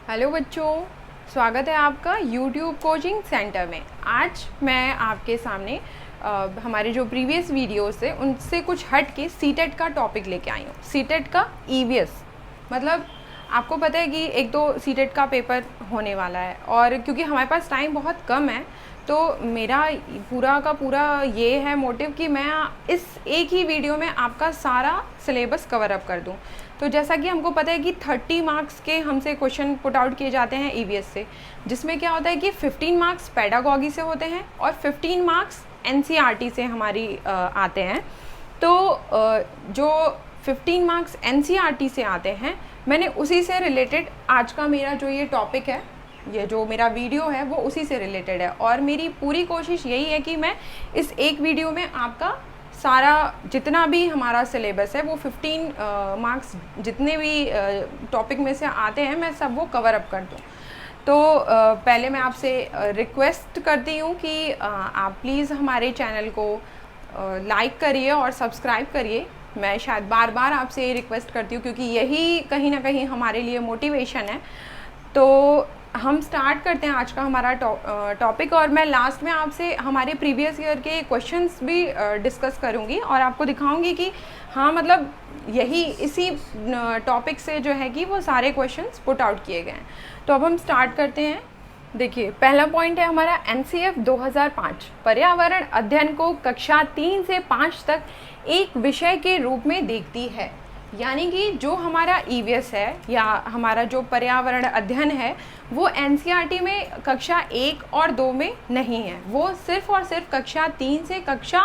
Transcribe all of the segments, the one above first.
Hello बच्चों, स्वागत है आपका YouTube कोचिंग सेंटर में। आज मैं आपके सामने हमारे जो प्रीवियस वीडियोस थे उनसे कुछ हट के सीटेट का टॉपिक लेके आई हूँ। सीटेट का ईवीएस मतलब आपको पता है कि एक तो सीटेट का पेपर होने वाला है और क्योंकि हमारे पास टाइम बहुत कम है तो मेरा पूरा का पूरा ये है मोटिव कि मैं इस एक ही वीडियो में आपका सारा सिलेबस कवर अप कर दूं। तो जैसा कि हमको पता है कि 30 मार्क्स के हमसे क्वेश्चन पुट आउट किए जाते हैं ईवीएस से, जिसमें क्या होता है कि 15 मार्क्स पेडागॉजी से होते हैं और 15 मार्क्स एनसीईआरटी से हमारी आते हैं। तो जो 15 मार्क्स एनसीईआरटी से आते हैं, मैंने उसी से रिलेटेड आज का मेरा जो ये टॉपिक है, ये जो मेरा वीडियो है वो उसी से रिलेटेड है और मेरी पूरी कोशिश यही है कि मैं इस एक वीडियो में आपका सारा जितना भी हमारा सिलेबस है वो 15 मार्क्स जितने भी टॉपिक में से आते हैं मैं सब वो कवर अप कर दूँ। तो पहले मैं आपसे रिक्वेस्ट करती हूँ कि आप प्लीज़ हमारे चैनल को लाइक करिए और सब्सक्राइब करिए। मैं शायद बार बार आपसे ये रिक्वेस्ट करती हूँ क्योंकि यही कहीं ना कहीं हमारे लिए मोटिवेशन है। तो हम स्टार्ट करते हैं आज का हमारा टॉपिक और मैं लास्ट में आपसे हमारे प्रीवियस ईयर के क्वेश्चंस भी डिस्कस करूंगी और आपको दिखाऊंगी कि हाँ मतलब यही इसी टॉपिक से जो है कि वो सारे क्वेश्चंस पुट आउट किए गए हैं। तो अब हम स्टार्ट करते हैं। देखिए, पहला पॉइंट है हमारा एनसीएफ 2005 पर्यावरण अध्ययन को कक्षा 3 से 5 तक एक विषय के रूप में देखती है। यानी कि जो हमारा ईवीएस है या हमारा जो पर्यावरण अध्ययन है वो एनसीईआरटी में कक्षा 1 और 2 में नहीं है, वो सिर्फ और सिर्फ कक्षा 3 से कक्षा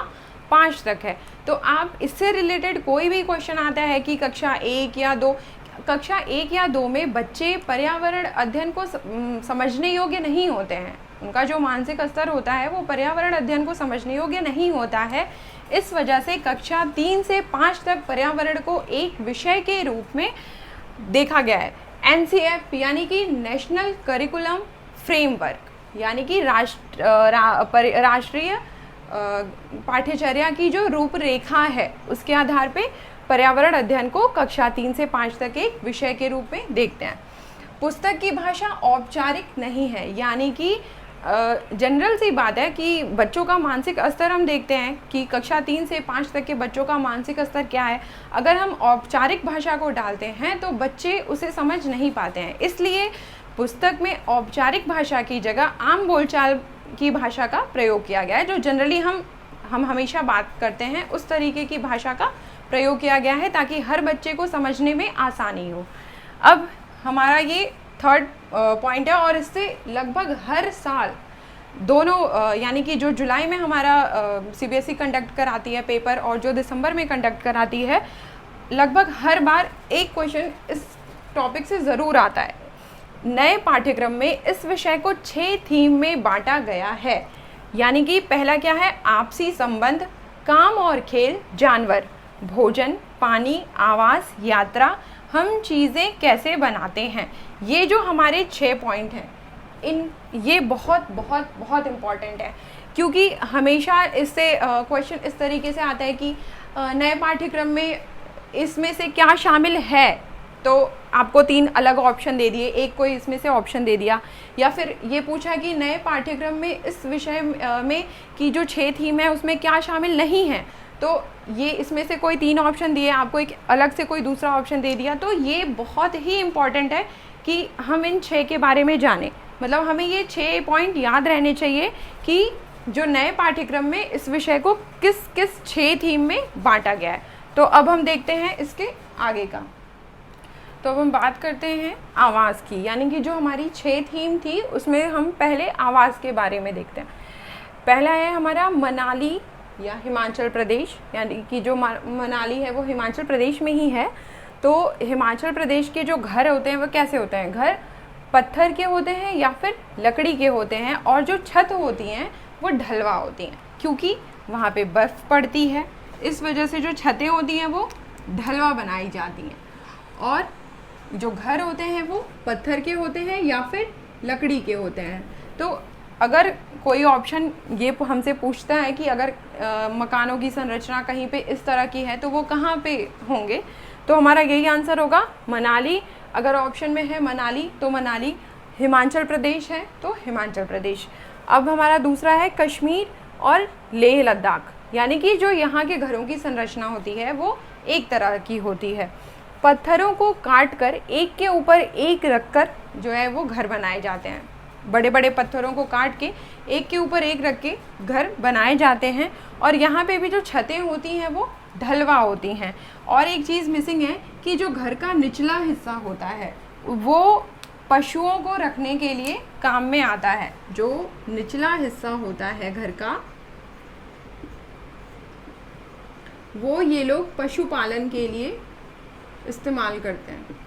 5 तक है। तो आप इससे रिलेटेड कोई भी क्वेश्चन आता है कि कक्षा 1 या 2, कक्षा 1 या 2 में बच्चे पर्यावरण अध्ययन को समझने योग्य नहीं होते हैं। उनका जो मानसिक स्तर होता है वो पर्यावरण अध्ययन को समझने योग्य नहीं होता है। इस वजह से कक्षा 3 से 5 तक पर्यावरण को एक विषय के रूप में देखा गया है। एनसीएफ यानी कि नेशनल करिकुलम फ्रेमवर्क, यानी कि राष्ट्रीय पाठ्यचर्या की जो रूपरेखा है उसके आधार पे पर्यावरण अध्ययन को कक्षा 3 से 5 तक एक विषय के रूप में देखते हैं। पुस्तक की भाषा औपचारिक नहीं है, यानी कि जनरल सी बात है कि बच्चों का मानसिक स्तर हम देखते हैं कि कक्षा 3 से 5 तक के बच्चों का मानसिक स्तर क्या है। अगर हम औपचारिक भाषा को डालते हैं तो बच्चे उसे समझ नहीं पाते हैं, इसलिए पुस्तक में औपचारिक भाषा की जगह आम बोलचाल की भाषा का प्रयोग किया गया है। जो जनरली हम हमेशा बात करते हैं उस तरीके की भाषा का प्रयोग किया गया है ताकि हर बच्चे को समझने में आसानी हो। अब हमारा ये थर्ड पॉइंट है और इससे लगभग हर साल दोनों यानी कि जो जुलाई में हमारा सीबीएसई कंडक्ट कराती है पेपर और जो दिसंबर में कंडक्ट कराती है, लगभग हर बार एक क्वेश्चन इस टॉपिक से ज़रूर आता है। नए पाठ्यक्रम में इस विषय को 6 थीम में बांटा गया है। यानी कि पहला क्या है, आपसी संबंध, काम और खेल, जानवर, भोजन, पानी, आवास, यात्रा, हम चीज़ें कैसे बनाते हैं। ये जो हमारे 6 पॉइंट हैं, ये बहुत बहुत बहुत इम्पॉर्टेंट है क्योंकि हमेशा इससे क्वेश्चन इस तरीके से आता है कि नए पाठ्यक्रम में इसमें से क्या शामिल है। तो आपको 3 अलग ऑप्शन दे दिए, एक कोई इसमें से ऑप्शन दे दिया, या फिर ये पूछा कि नए पाठ्यक्रम में इस विषय में की जो 6 थीम है उसमें क्या शामिल नहीं है। तो ये इसमें से कोई 3 ऑप्शन दिए, आपको एक अलग से कोई दूसरा ऑप्शन दे दिया। तो ये बहुत ही इम्पॉर्टेंट है कि हम इन 6 के बारे में जानें। मतलब हमें ये 6 पॉइंट याद रहने चाहिए कि जो नए पाठ्यक्रम में इस विषय को किस किस 6 थीम में बांटा गया है। तो अब हम देखते हैं इसके आगे का। तो अब हम बात करते हैं आवास की, यानी कि जो हमारी 6 थीम थी उसमें हम पहले आवास के बारे में देखते हैं। पहला है हमारा मनाली या हिमाचल प्रदेश, यानी कि जो मनाली है वो हिमाचल प्रदेश में ही है। तो हिमाचल प्रदेश के जो घर होते हैं वो कैसे होते हैं, घर पत्थर के होते हैं या फिर लकड़ी के होते हैं और जो छत होती हैं वो ढलवा होती हैं क्योंकि वहाँ पे बर्फ़ पड़ती है। इस वजह से जो छतें होती हैं वो ढलवा बनाई जाती हैं और जो घर होते हैं वो पत्थर के होते हैं या फिर लकड़ी के होते हैं। तो अगर कोई ऑप्शन ये हमसे पूछता है कि अगर मकानों की संरचना कहीं पे इस तरह की है तो वो कहाँ पे होंगे, तो हमारा यही आंसर होगा मनाली, अगर ऑप्शन में है मनाली तो मनाली, हिमाचल प्रदेश है तो हिमाचल प्रदेश। अब हमारा दूसरा है कश्मीर और लेह लद्दाख, यानी कि जो यहाँ के घरों की संरचना होती है वो एक तरह की होती है। पत्थरों को काट कर एक के ऊपर एक रखकर जो है वो घर बनाए जाते हैं। बड़े बड़े पत्थरों को काट के एक के ऊपर एक रख के घर बनाए जाते हैं। और यहाँ पे भी जो छतें होती हैं वो ढलवा होती हैं। और एक चीज़ मिसिंग है कि जो घर का निचला हिस्सा होता है वो पशुओं को रखने के लिए काम में आता है। जो निचला हिस्सा होता है घर का वो ये लोग पशुपालन के लिए इस्तेमाल करते हैं।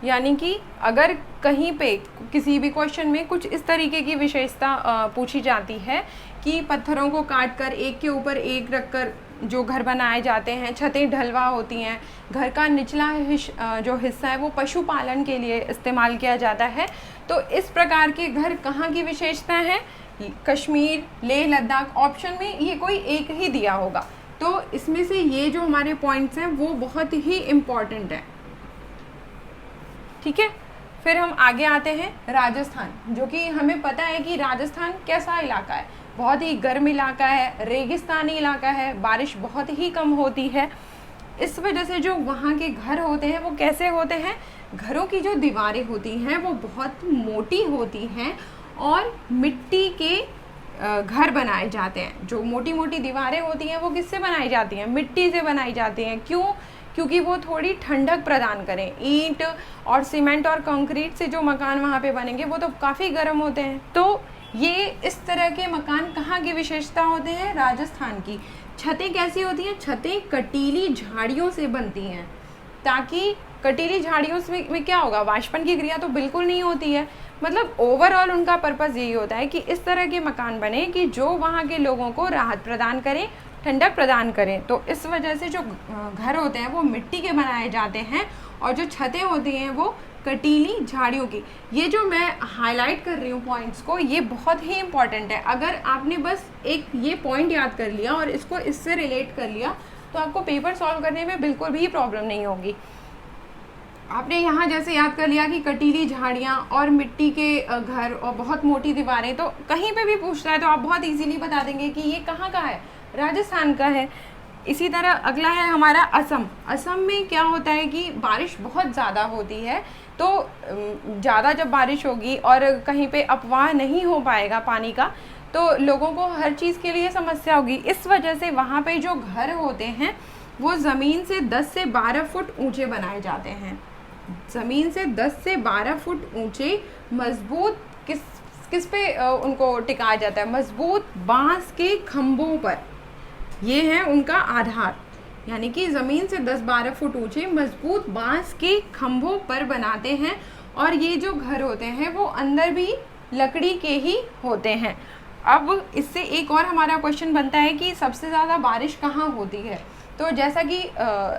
यानी कि अगर कहीं पे किसी भी क्वेश्चन में कुछ इस तरीके की विशेषता पूछी जाती है कि पत्थरों को काट कर एक के ऊपर एक रखकर जो घर बनाए जाते हैं, छतें ढलवा होती हैं, घर का निचला जो हिस्सा है वो पशुपालन के लिए इस्तेमाल किया जाता है, तो इस प्रकार के घर कहाँ की विशेषता है? कश्मीर, लेह लद्दाख। ऑप्शन में ये कोई एक ही दिया होगा, तो इसमें से ये जो हमारे पॉइंट्स हैं वो बहुत ही इम्पॉर्टेंट है। ठीक है, फिर हम आगे आते हैं राजस्थान, जो कि हमें पता है कि राजस्थान कैसा इलाका है, बहुत ही गर्म इलाका है, रेगिस्तानी इलाका है, बारिश बहुत ही कम होती है। इस वजह से जो वहाँ के घर होते हैं वो कैसे होते हैं? घरों की जो दीवारें होती हैं वो बहुत मोटी होती हैं और मिट्टी के घर बनाए जाते हैं। जो मोटी मोटी दीवारें होती हैं वो किससे बनाई जाती हैं? मिट्टी से बनाई जाती हैं। क्यों? क्योंकि वो थोड़ी ठंडक प्रदान करें। ईंट और सीमेंट और कंक्रीट से जो मकान वहाँ पे बनेंगे वो तो काफ़ी गर्म होते हैं। तो ये इस तरह के मकान कहाँ की विशेषता होते हैं? राजस्थान की। छतें कैसी होती हैं? छतें कटीली झाड़ियों से बनती हैं, ताकि कटीली झाड़ियों में क्या होगा? वाष्पन की क्रिया तो बिल्कुल नहीं होती है। मतलब ओवरऑल उनका पर्पज़ यही होता है कि इस तरह के मकान बने कि जो वहाँ के लोगों को राहत प्रदान करें, ठंडक प्रदान करें। तो इस वजह से जो घर होते हैं वो मिट्टी के बनाए जाते हैं और जो छतें होती हैं वो कटीली झाड़ियों की। ये जो मैं हाईलाइट कर रही हूँ पॉइंट्स को, ये बहुत ही इंपॉर्टेंट है। अगर आपने बस एक ये पॉइंट याद कर लिया और इसको इससे रिलेट कर लिया तो आपको पेपर सॉल्व करने में बिल्कुल भी प्रॉब्लम नहीं होगी। आपने यहाँ जैसे याद कर लिया कि कटीली झाड़ियाँ और मिट्टी के घर और बहुत मोटी दीवारें, तो कहीं पे भी पूछता है तो आप बहुत इजीली बता देंगे कि ये कहाँ का है? राजस्थान का है। इसी तरह अगला है हमारा असम। असम में क्या होता है कि बारिश बहुत ज़्यादा होती है, तो ज़्यादा जब बारिश होगी और कहीं पे अपवाह नहीं हो पाएगा पानी का, तो लोगों को हर चीज़ के लिए समस्या होगी। इस वजह से वहाँ पे जो घर होते हैं वो ज़मीन से 10 से 12 फुट ऊंचे बनाए जाते हैं। ज़मीन से 10 से 12 फुट ऊंचे, मजबूत किस पे उनको टिकाया जाता है? मजबूत बांस के खंभों पर। ये है उनका आधार, यानी कि ज़मीन से 10-12 फुट ऊंचे मजबूत बांस के खंभों पर बनाते हैं। और ये जो घर होते हैं वो अंदर भी लकड़ी के ही होते हैं। अब इससे एक और हमारा क्वेश्चन बनता है कि सबसे ज़्यादा बारिश कहाँ होती है? तो जैसा कि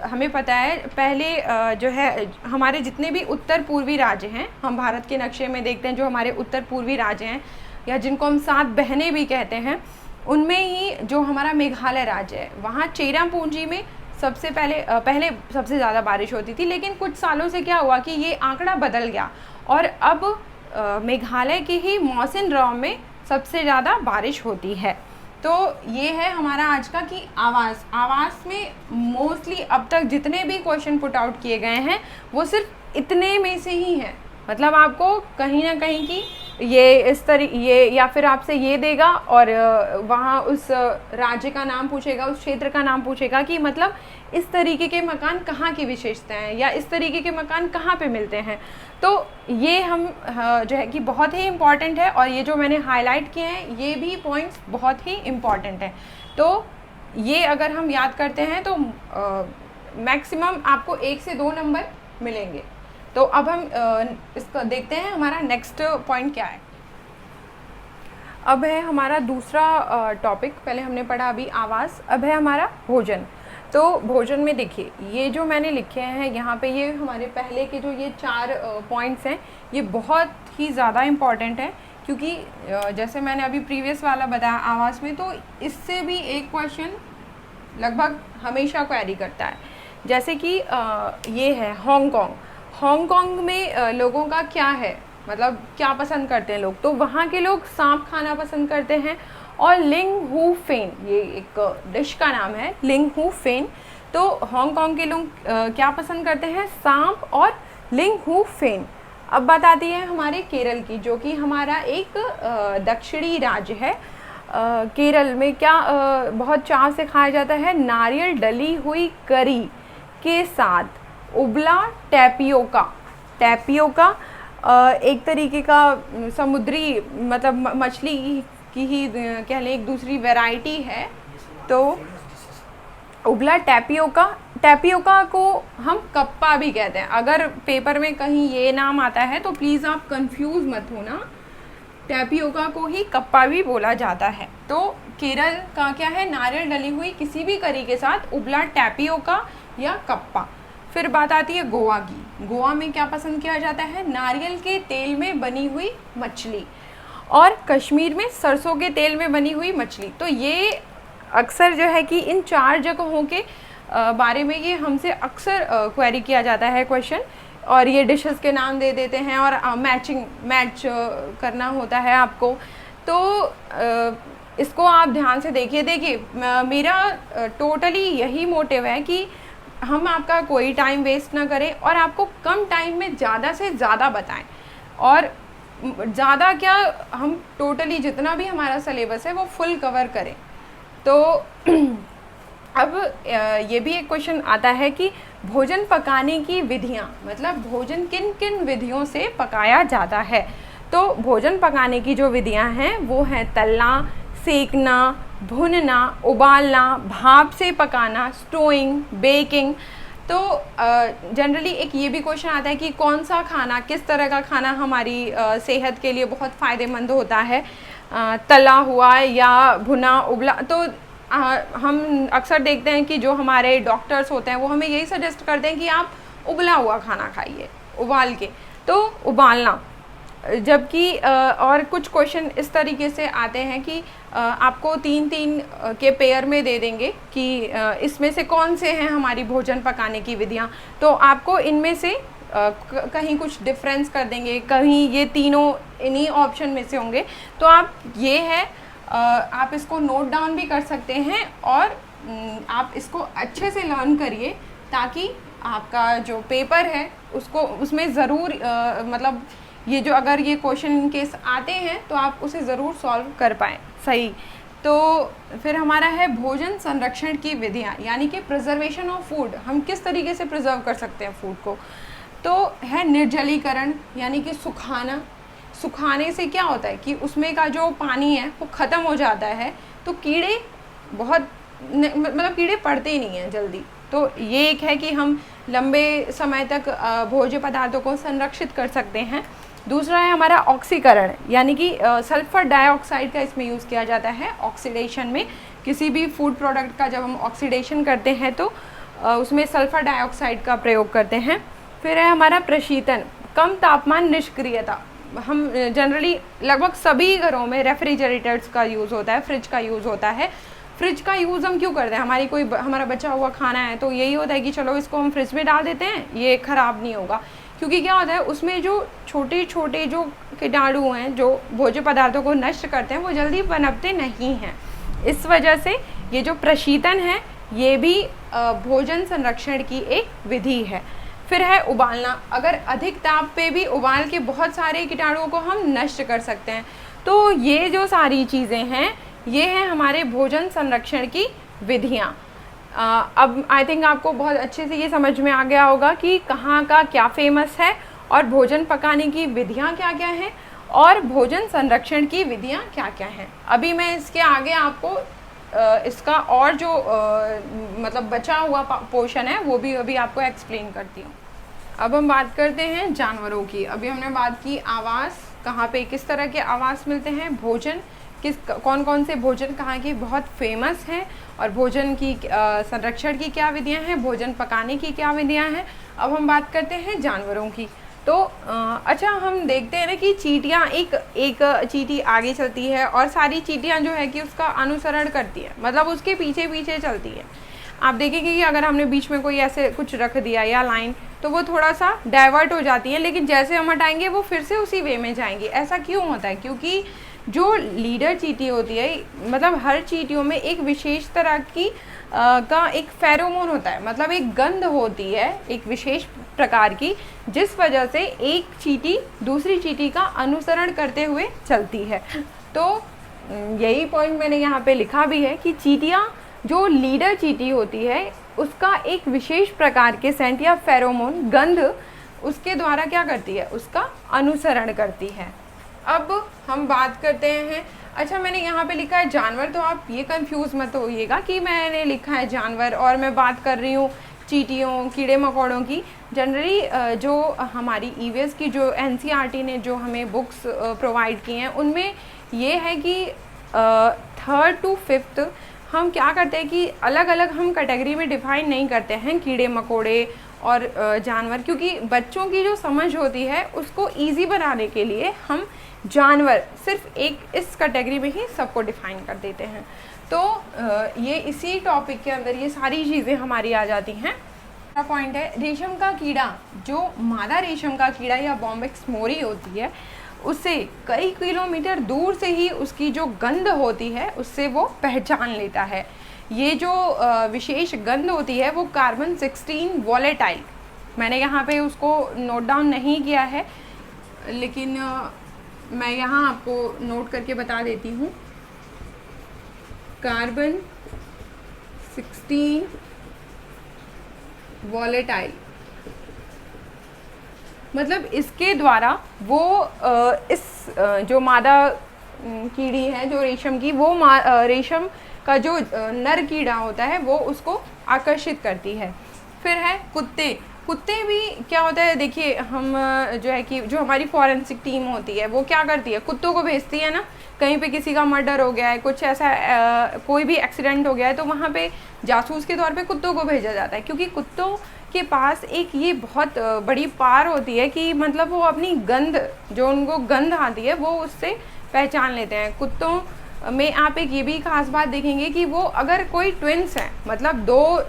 हमें पता है, पहले जो है हमारे जितने भी उत्तर पूर्वी राज्य हैं, हम भारत के नक्शे में देखते हैं जो हमारे उत्तर पूर्वी राज्य हैं या जिनको हम 7 बहनें भी कहते हैं, उनमें ही जो हमारा मेघालय राज्य है वहाँ चेरापूंजी में सबसे पहले सबसे ज़्यादा बारिश होती थी। लेकिन कुछ सालों से क्या हुआ कि ये आंकड़ा बदल गया और अब मेघालय के ही मौसिनराम में सबसे ज़्यादा बारिश होती है। तो ये है हमारा आज का कि आवास में मोस्टली अब तक जितने भी क्वेश्चन पुट आउट किए गए हैं वो सिर्फ इतने में से ही हैं। मतलब आपको कहीं ना कहीं की ये या फिर आपसे ये देगा और वहाँ उस राज्य का नाम पूछेगा, उस क्षेत्र का नाम पूछेगा कि मतलब इस तरीके के मकान कहाँ की विशेषता हैं या इस तरीके के मकान कहाँ पे मिलते हैं। तो ये हम जो है कि बहुत ही इम्पॉर्टेंट है और ये जो मैंने हाईलाइट किए हैं ये भी पॉइंट्स बहुत ही इम्पॉर्टेंट हैं। तो ये अगर हम याद करते हैं तो मैक्सिमम आपको 1 से 2 नंबर मिलेंगे। तो अब हम इसको देखते हैं हमारा नेक्स्ट पॉइंट क्या है। अब है हमारा दूसरा टॉपिक। पहले हमने पढ़ा अभी आवास, अब है हमारा भोजन। तो भोजन में देखिए ये जो मैंने लिखे हैं यहाँ पे, ये हमारे पहले के जो ये 4 पॉइंट्स हैं ये बहुत ही ज़्यादा इम्पॉर्टेंट है क्योंकि जैसे मैंने अभी प्रीवियस वाला बताया आवास में, तो इससे भी एक क्वेश्चन लगभग हमेशा क्वेरी करता है। जैसे कि ये है हांगकांग। हांगकांग में लोगों का क्या है, मतलब क्या पसंद करते हैं लोग, तो वहाँ के लोग सांप खाना पसंद करते हैं। और लिंग हू फेन, ये एक डिश का नाम है, लिंग हू फेन। तो हांगकांग के लोग क्या पसंद करते हैं, सांप और लिंग हू फेन। अब बात आती है हमारे केरल की, जो कि हमारा एक दक्षिणी राज्य है। केरल में क्या बहुत चाव से खाया जाता है, नारियल डली हुई करी के साथ उबला टैपियोका। टैपियोका एक तरीके का समुद्री मतलब मछली की ही कह लें एक दूसरी वैरायटी है। तो उबला टैपियोका, टैपियोका को हम कप्पा भी कहते हैं। अगर पेपर में कहीं ये नाम आता है तो प्लीज़ आप कंफ्यूज मत होना, टैपियोका को ही कप्पा भी बोला जाता है। तो केरल का क्या है, नारियल डली हुई किसी भी करी के साथ उबला टैपियोका या कप्पा। फिर बात आती है गोवा की। गोवा में क्या पसंद किया जाता है, नारियल के तेल में बनी हुई मछली, और कश्मीर में सरसों के तेल में बनी हुई मछली। तो ये अक्सर जो है कि इन 4 जगहों के बारे में ये हमसे अक्सर क्वेरी किया जाता है क्वेश्चन, और ये डिशेस के नाम दे देते हैं और मैच करना होता है आपको। तो इसको आप ध्यान से देखिए। मेरा टोटली यही मोटिव है कि हम आपका कोई टाइम वेस्ट ना करें और आपको कम टाइम में ज़्यादा से ज़्यादा बताएं। और ज़्यादा क्या, हम टोटली जितना भी हमारा सिलेबस है वो फुल कवर करें। तो अब ये भी एक क्वेश्चन आता है कि भोजन पकाने की विधियाँ, मतलब भोजन किन किन विधियों से पकाया जाता है। तो भोजन पकाने की जो विधियाँ हैं वो हैं तलना, सेकना, भुनना, उबालना, भाप से पकाना, स्टोइंग, बेकिंग। तो जनरली एक ये भी क्वेश्चन आता है कि कौन सा खाना, किस तरह का खाना हमारी सेहत के लिए बहुत फ़ायदेमंद होता है, तला हुआ या भुना उबला। तो हम अक्सर देखते हैं कि जो हमारे डॉक्टर्स होते हैं वो हमें यही सजेस्ट करते हैं कि आप उबला हुआ खाना खाइए, उबाल के, तो उबालना। जबकि और कुछ क्वेश्चन इस तरीके से आते हैं कि आपको 3-3 के पेयर में दे देंगे कि इसमें से कौन से हैं हमारी भोजन पकाने की विधियाँ। तो आपको इनमें से कहीं कुछ डिफरेंस कर देंगे, कहीं ये तीनों इन्हीं ऑप्शन में से होंगे। तो आप ये है, आप इसको नोट डाउन भी कर सकते हैं और आप इसको अच्छे से लर्न करिए, ताकि आपका जो पेपर है उसमें ज़रूर मतलब ये जो अगर ये क्वेश्चन इन केस आते हैं तो आप उसे ज़रूर सॉल्व कर पाएँ सही। तो फिर हमारा है भोजन संरक्षण की विधियाँ, यानी कि प्रिजर्वेशन ऑफ फूड, हम किस तरीके से प्रिजर्व कर सकते हैं फूड को। तो है निर्जलीकरण, यानी कि सुखाना। सुखाने से क्या होता है कि उसमें का जो पानी है वो ख़त्म हो जाता है, तो कीड़े बहुत मतलब कीड़े पड़ते ही नहीं हैं जल्दी। तो ये एक है कि हम लंबे समय तक भोज्य पदार्थों को संरक्षित कर सकते हैं। दूसरा है हमारा ऑक्सीकरण, यानी कि सल्फर डाइऑक्साइड का इसमें यूज़ किया जाता है ऑक्सीडेशन में। किसी भी फूड प्रोडक्ट का जब हम ऑक्सीडेशन करते हैं तो उसमें सल्फर डाइऑक्साइड का प्रयोग करते हैं। फिर है हमारा प्रशीतन, कम तापमान निष्क्रियता। हम जनरली लगभग सभी घरों में रेफ्रिजरेटर्स का यूज़ होता है, फ्रिज का यूज़ होता है। फ्रिज का यूज़ हम क्यों करते हैं, हमारा बचा हुआ खाना है तो यही होता है कि चलो इसको हम फ्रिज में डाल देते हैं, ये ख़राब नहीं होगा। क्योंकि क्या होता है उसमें जो छोटे छोटे जो कीटाणु हैं जो भोज्य पदार्थों को नष्ट करते हैं वो जल्दी पनपते नहीं हैं। इस वजह से ये जो प्रशीतन है ये भी भोजन संरक्षण की एक विधि है। फिर है उबालना, अगर अधिक ताप पे भी उबाल के बहुत सारे कीटाणुओं को हम नष्ट कर सकते हैं। तो ये जो सारी चीज़ें हैं ये हैं हमारे भोजन संरक्षण की विधियाँ। अब आई थिंक आपको बहुत अच्छे से ये समझ में आ गया होगा कि कहाँ का क्या फेमस है और भोजन पकाने की विधियाँ क्या क्या हैं और भोजन संरक्षण की विधियाँ क्या क्या हैं। अभी मैं इसके आगे आपको इसका और जो मतलब बचा हुआ पोर्शन है वो भी अभी आपको एक्सप्लेन करती हूँ। अब हम बात करते हैं जानवरों की। अभी हमने बात की आवास, कहाँ पे किस तरह के आवास मिलते हैं, भोजन कौन कौन से भोजन कहाँ के बहुत फेमस हैं और भोजन की संरक्षण की क्या विधियाँ हैं, भोजन पकाने की क्या विधियाँ हैं। अब हम बात करते हैं जानवरों की। तो अच्छा, हम देखते हैं ना कि चींटियाँ एक चींटी आगे चलती है और सारी चींटियाँ जो है कि उसका अनुसरण करती है, मतलब उसके पीछे पीछे चलती है। आप देखेंगे कि अगर हमने बीच में कोई ऐसे कुछ रख दिया या लाइन, तो वो थोड़ा सा डाइवर्ट हो जाती है, लेकिन जैसे हम हटाएंगे वो फिर से उसी वे में जाएंगी। ऐसा क्यों होता है? क्योंकि जो लीडर चींटी होती है, मतलब हर चींटियों में एक विशेष तरह की का एक फेरोमोन होता है, मतलब एक गंध होती है एक विशेष प्रकार की, जिस वजह से एक चींटी दूसरी चींटी का अनुसरण करते हुए चलती है। तो यही पॉइंट मैंने यहाँ पे लिखा भी है कि चींटियाँ, जो लीडर चींटी होती है, उसका एक विशेष प्रकार के सेंट या फेरोमोन गंध उसके द्वारा क्या करती है, उसका अनुसरण करती है। अब हम बात करते हैं, अच्छा मैंने यहाँ पे लिखा है जानवर, तो आप ये कंफ्यूज मत होइएगा कि मैंने लिखा है जानवर और मैं बात कर रही हूँ चींटियों, कीड़े मकोड़ों की। जनरली जो हमारी ईवीएस की जो एनसीईआरटी ने जो हमें बुक्स प्रोवाइड की हैं, उनमें ये है कि 3rd to 5th हम क्या करते हैं कि अलग अलग हम कैटेगरी में डिफाइन नहीं करते हैं कीड़े मकोड़े और जानवर, क्योंकि बच्चों की जो समझ होती है उसको ईजी बनाने के लिए हम जानवर सिर्फ एक इस कैटेगरी में ही सबको डिफाइन कर देते हैं। तो ये इसी टॉपिक के अंदर ये सारी चीज़ें हमारी आ जाती हैं। पॉइंट है, रेशम का कीड़ा, जो मादा रेशम का कीड़ा या बॉम्बिक्स मोरी होती है, उससे कई किलोमीटर दूर से ही उसकी जो गंध होती है उससे वो पहचान लेता है। ये जो विशेष गंध होती है वो कार्बन 16 वॉलेटाइल, मैंने यहाँ पे उसको नोट डाउन नहीं किया है, लेकिन मैं यहाँ आपको नोट करके बता देती हूँ। कार्बन 16 वॉलेटाइल, मतलब इसके द्वारा वो इस जो मादा कीड़ी है जो रेशम की, वो रेशम का जो नर कीड़ा होता है वो उसको आकर्षित करती है। फिर है कुत्ते। कुत्ते भी क्या होता है, देखिए हम जो है कि जो हमारी फॉरेंसिक टीम होती है वो क्या करती है, कुत्तों को भेजती है ना, कहीं पे किसी का मर्डर हो गया है, कुछ ऐसा कोई भी एक्सीडेंट हो गया है, तो वहाँ पे जासूस के तौर पे कुत्तों को भेजा जाता है, क्योंकि कुत्तों के पास एक ये बहुत बड़ी पावर होती है कि मतलब वो अपनी गंध, जो उनको गंध आती है वो उससे पहचान लेते हैं। कुत्तों में आप एक ये भी खास बात देखेंगे कि वो अगर कोई ट्विंस हैं, मतलब दो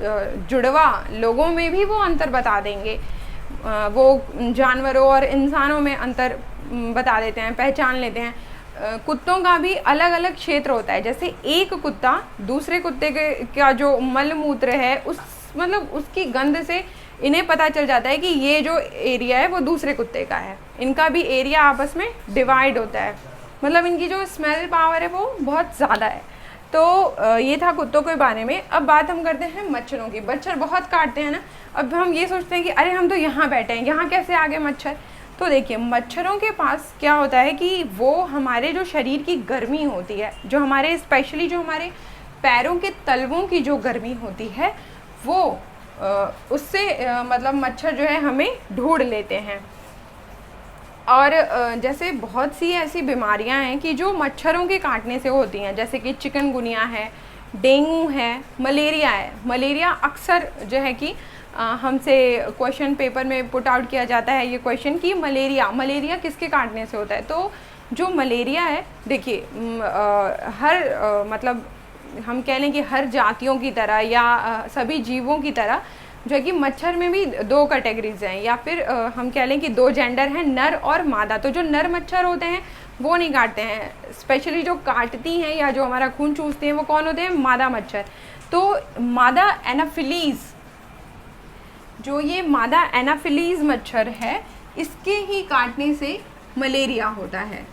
जुड़वा लोगों में भी वो अंतर बता देंगे, वो जानवरों और इंसानों में अंतर बता देते हैं, पहचान लेते हैं। कुत्तों का भी अलग अलग क्षेत्र होता है, जैसे एक कुत्ता दूसरे कुत्ते का जो मल मूत्र है उस मतलब उसकी गंध से इन्हें पता चल जाता है कि ये जो एरिया है वो दूसरे कुत्ते का है। इनका भी एरिया आपस में डिवाइड होता है, मतलब इनकी जो स्मेल पावर है वो बहुत ज़्यादा है। तो ये था कुत्तों के बारे में। अब बात हम करते हैं मच्छरों की। मच्छर बहुत काटते हैं ना, अब हम ये सोचते हैं कि अरे हम तो यहाँ बैठे हैं, यहाँ कैसे आ गए मच्छर। तो देखिए मच्छरों के पास क्या होता है कि वो हमारे जो शरीर की गर्मी होती है, जो हमारे स्पेशली जो हमारे पैरों के तलवों की जो गर्मी होती है वो उससे मतलब मच्छर जो है हमें ढूंढ लेते हैं। और जैसे बहुत सी ऐसी बीमारियां हैं कि जो मच्छरों के काटने से होती हैं, जैसे कि चिकनगुनिया है, डेंगू है, मलेरिया है। मलेरिया अक्सर जो है कि हमसे क्वेश्चन पेपर में पुट आउट किया जाता है ये क्वेश्चन कि मलेरिया किसके काटने से होता है। तो जो मलेरिया है, देखिए हर मतलब हम कह लें कि हर जातियों की तरह या सभी जीवों की तरह जो है कि मच्छर में भी दो कैटेगरीज हैं, या फिर हम कह लें कि दो जेंडर हैं, नर और मादा। तो जो नर मच्छर होते हैं वो नहीं काटते हैं, स्पेशली जो काटती हैं या जो हमारा खून चूसते हैं वो कौन होते हैं, मादा मच्छर। तो मादा एनाफिलीज, जो ये मादा एनाफिलीज मच्छर है, इसके ही काटने से मलेरिया होता है।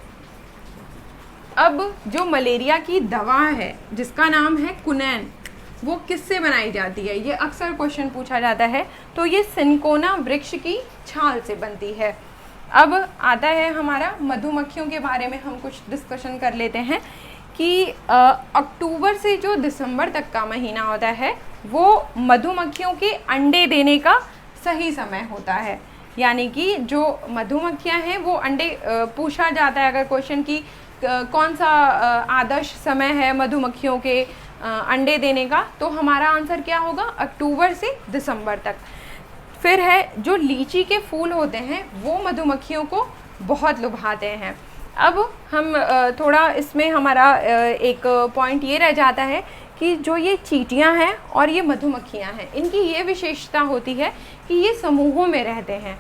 अब जो मलेरिया की दवा है जिसका नाम है कुनैन, वो किससे बनाई जाती है, ये अक्सर क्वेश्चन पूछा जाता है। तो ये सिनकोना वृक्ष की छाल से बनती है। अब आता है हमारा मधुमक्खियों के बारे में, हम कुछ डिस्कशन कर लेते हैं कि अक्टूबर से जो दिसंबर तक का महीना होता है वो मधुमक्खियों के अंडे देने का सही समय होता है। यानी कि जो मधुमक्खियां हैं वो अंडे, पूछा जाता है अगर क्वेश्चन की कौन सा आदर्श समय है मधुमक्खियों के अंडे देने का, तो हमारा आंसर क्या होगा, अक्टूबर से दिसंबर तक। फिर है जो लीची के फूल होते हैं वो मधुमक्खियों को बहुत लुभाते हैं। अब हम थोड़ा इसमें हमारा एक पॉइंट ये रह जाता है कि जो ये चींटियां हैं और ये मधुमक्खियां हैं, इनकी ये विशेषता होती है कि ये समूहों में रहते हैं।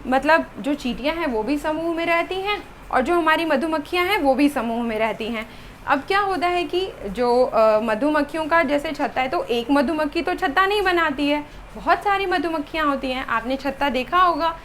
मतलब जो चींटियां हैं वो भी समूह में रहती हैं और जो हमारी मधुमक्खियां हैं वो भी समूह में रहती हैं। अब क्या होता है कि जो मधुमक्खियों का जैसे छत्ता है, तो एक मधुमक्खी तो छत्ता नहीं बनाती है, बहुत सारी मधुमक्खियाँ होती हैं। आपने छत्ता देखा होगा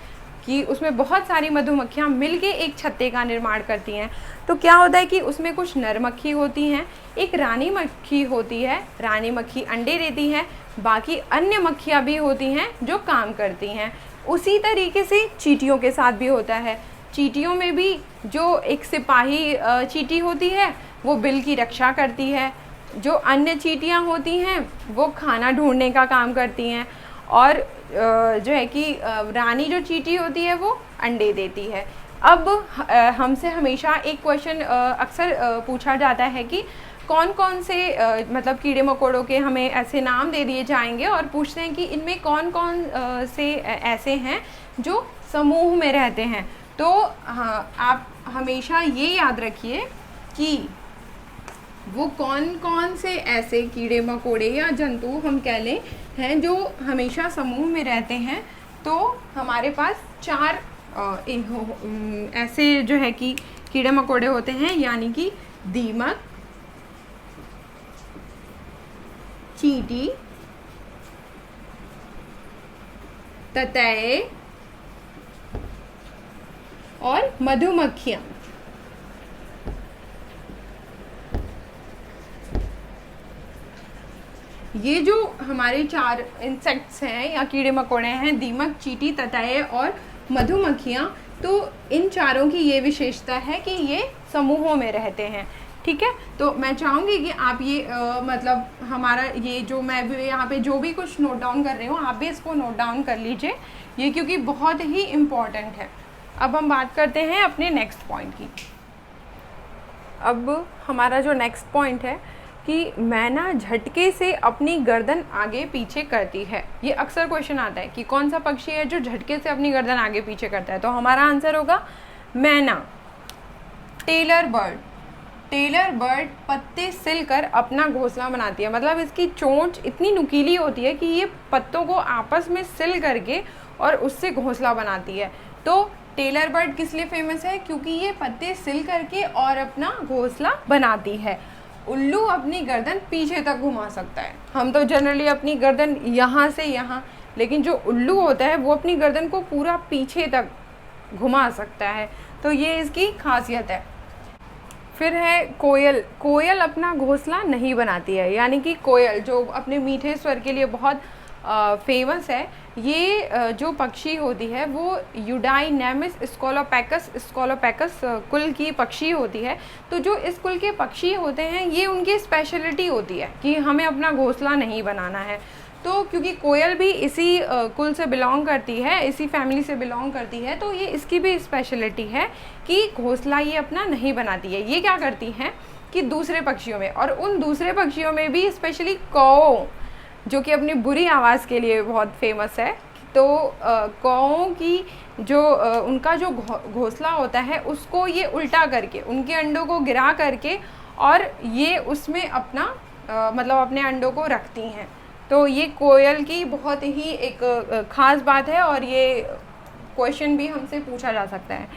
कि उसमें बहुत सारी मधुमक्खियाँ मिलके एक छत्ते का निर्माण करती हैं। तो क्या होता है कि उसमें कुछ नर मक्खी होती हैं, एक रानी मक्खी होती है, रानी मक्खी अंडे देती है, बाकी अन्य मक्खियाँ भी होती हैं जो काम करती हैं। उसी तरीके से चींटियों के साथ भी होता है। चींटियों में भी जो एक सिपाही चींटी होती है वो बिल की रक्षा करती है, जो अन्य चींटियाँ होती हैं वो खाना ढूंढने का काम करती हैं, और जो है कि रानी जो चींटी होती है वो अंडे देती है। अब हमसे हमेशा एक क्वेश्चन अक्सर पूछा जाता है कि कौन कौन से मतलब कीड़े मकोड़ों के हमें ऐसे नाम दे दिए जाएंगे, और पूछते हैं कि इनमें कौन कौन से ऐसे हैं जो समूह में रहते हैं। तो हाँ, आप हमेशा ये याद रखिए कि वो कौन कौन से ऐसे कीड़े मकोड़े या जंतु हम कह लें हैं जो हमेशा समूह में रहते हैं। तो हमारे पास 4 ऐसे जो है कि कीड़े मकोड़े होते हैं, यानी कि दीमक, चींटी, ततैये और मधुमक्खियाँ। ये जो हमारे 4 इंसेक्ट्स हैं या कीड़े मकोड़े हैं, दीमक, चींटी, ततैये और मधुमक्खियाँ, तो इन चारों की ये विशेषता है कि ये समूहों में रहते हैं। ठीक है, तो मैं चाहूँगी कि आप ये मतलब हमारा ये जो मैं भी यहाँ पे जो भी कुछ नोट डाउन कर रही हूँ, आप भी इसको नोट डाउन कर लीजिए, ये क्योंकि बहुत ही इम्पॉर्टेंट है। अब हम बात करते हैं अपने नेक्स्ट पॉइंट की। अब हमारा जो नेक्स्ट पॉइंट है कि मैना झटके से अपनी गर्दन आगे पीछे करती है। ये अक्सर क्वेश्चन आता है कि कौन सा पक्षी है जो झटके से अपनी गर्दन आगे पीछे करता है। तो हमारा आंसर होगा मैना। टेलर बर्ड, टेलर बर्ड पत्ते सिलकर अपना घोंसला बनाती है। मतलब इसकी चोंच इतनी नुकीली होती है कि ये पत्तों को आपस में सिल करके और उससे घोंसला बनाती है। तो टेलर बर्ड किस लिए फेमस है? क्योंकि ये पत्ते सिल करके और अपना घोंसला बनाती है। उल्लू अपनी गर्दन पीछे तक घुमा सकता है। हम तो जनरली अपनी गर्दन यहाँ से यहाँ, लेकिन जो उल्लू होता है वो अपनी गर्दन को पूरा पीछे तक घुमा सकता है। तो ये इसकी खासियत है। फिर है कोयल। कोयल अपना घोंसला नहीं बनाती है, यानी कि कोयल जो अपने मीठे स्वर के लिए बहुत फेमस है। ये जो पक्षी होती है वो यूडाइनेमिस स्कोलोपैकस कुल की पक्षी होती है। तो जो इस कुल के पक्षी होते हैं ये उनकी स्पेशलिटी होती है कि हमें अपना घोंसला नहीं बनाना है। तो क्योंकि कोयल भी इसी कुल से बिलोंग करती है, इसी फैमिली से बिलोंग करती है, तो ये इसकी भी स्पेशलिटी है कि घोंसला ये अपना नहीं बनाती है। ये क्या करती हैं कि दूसरे पक्षियों में, और उन दूसरे पक्षियों में भी स्पेशली कौओं, जो कि अपनी बुरी आवाज़ के लिए बहुत फेमस है। तो कौओं की जो उनका जो घोंसला होता है उसको ये उल्टा करके, उनके अंडों को गिरा करके, और ये उसमें अपना मतलब अपने अंडों को रखती हैं। तो ये कोयल की बहुत ही एक ख़ास बात है, और ये क्वेश्चन भी हमसे पूछा जा सकता है।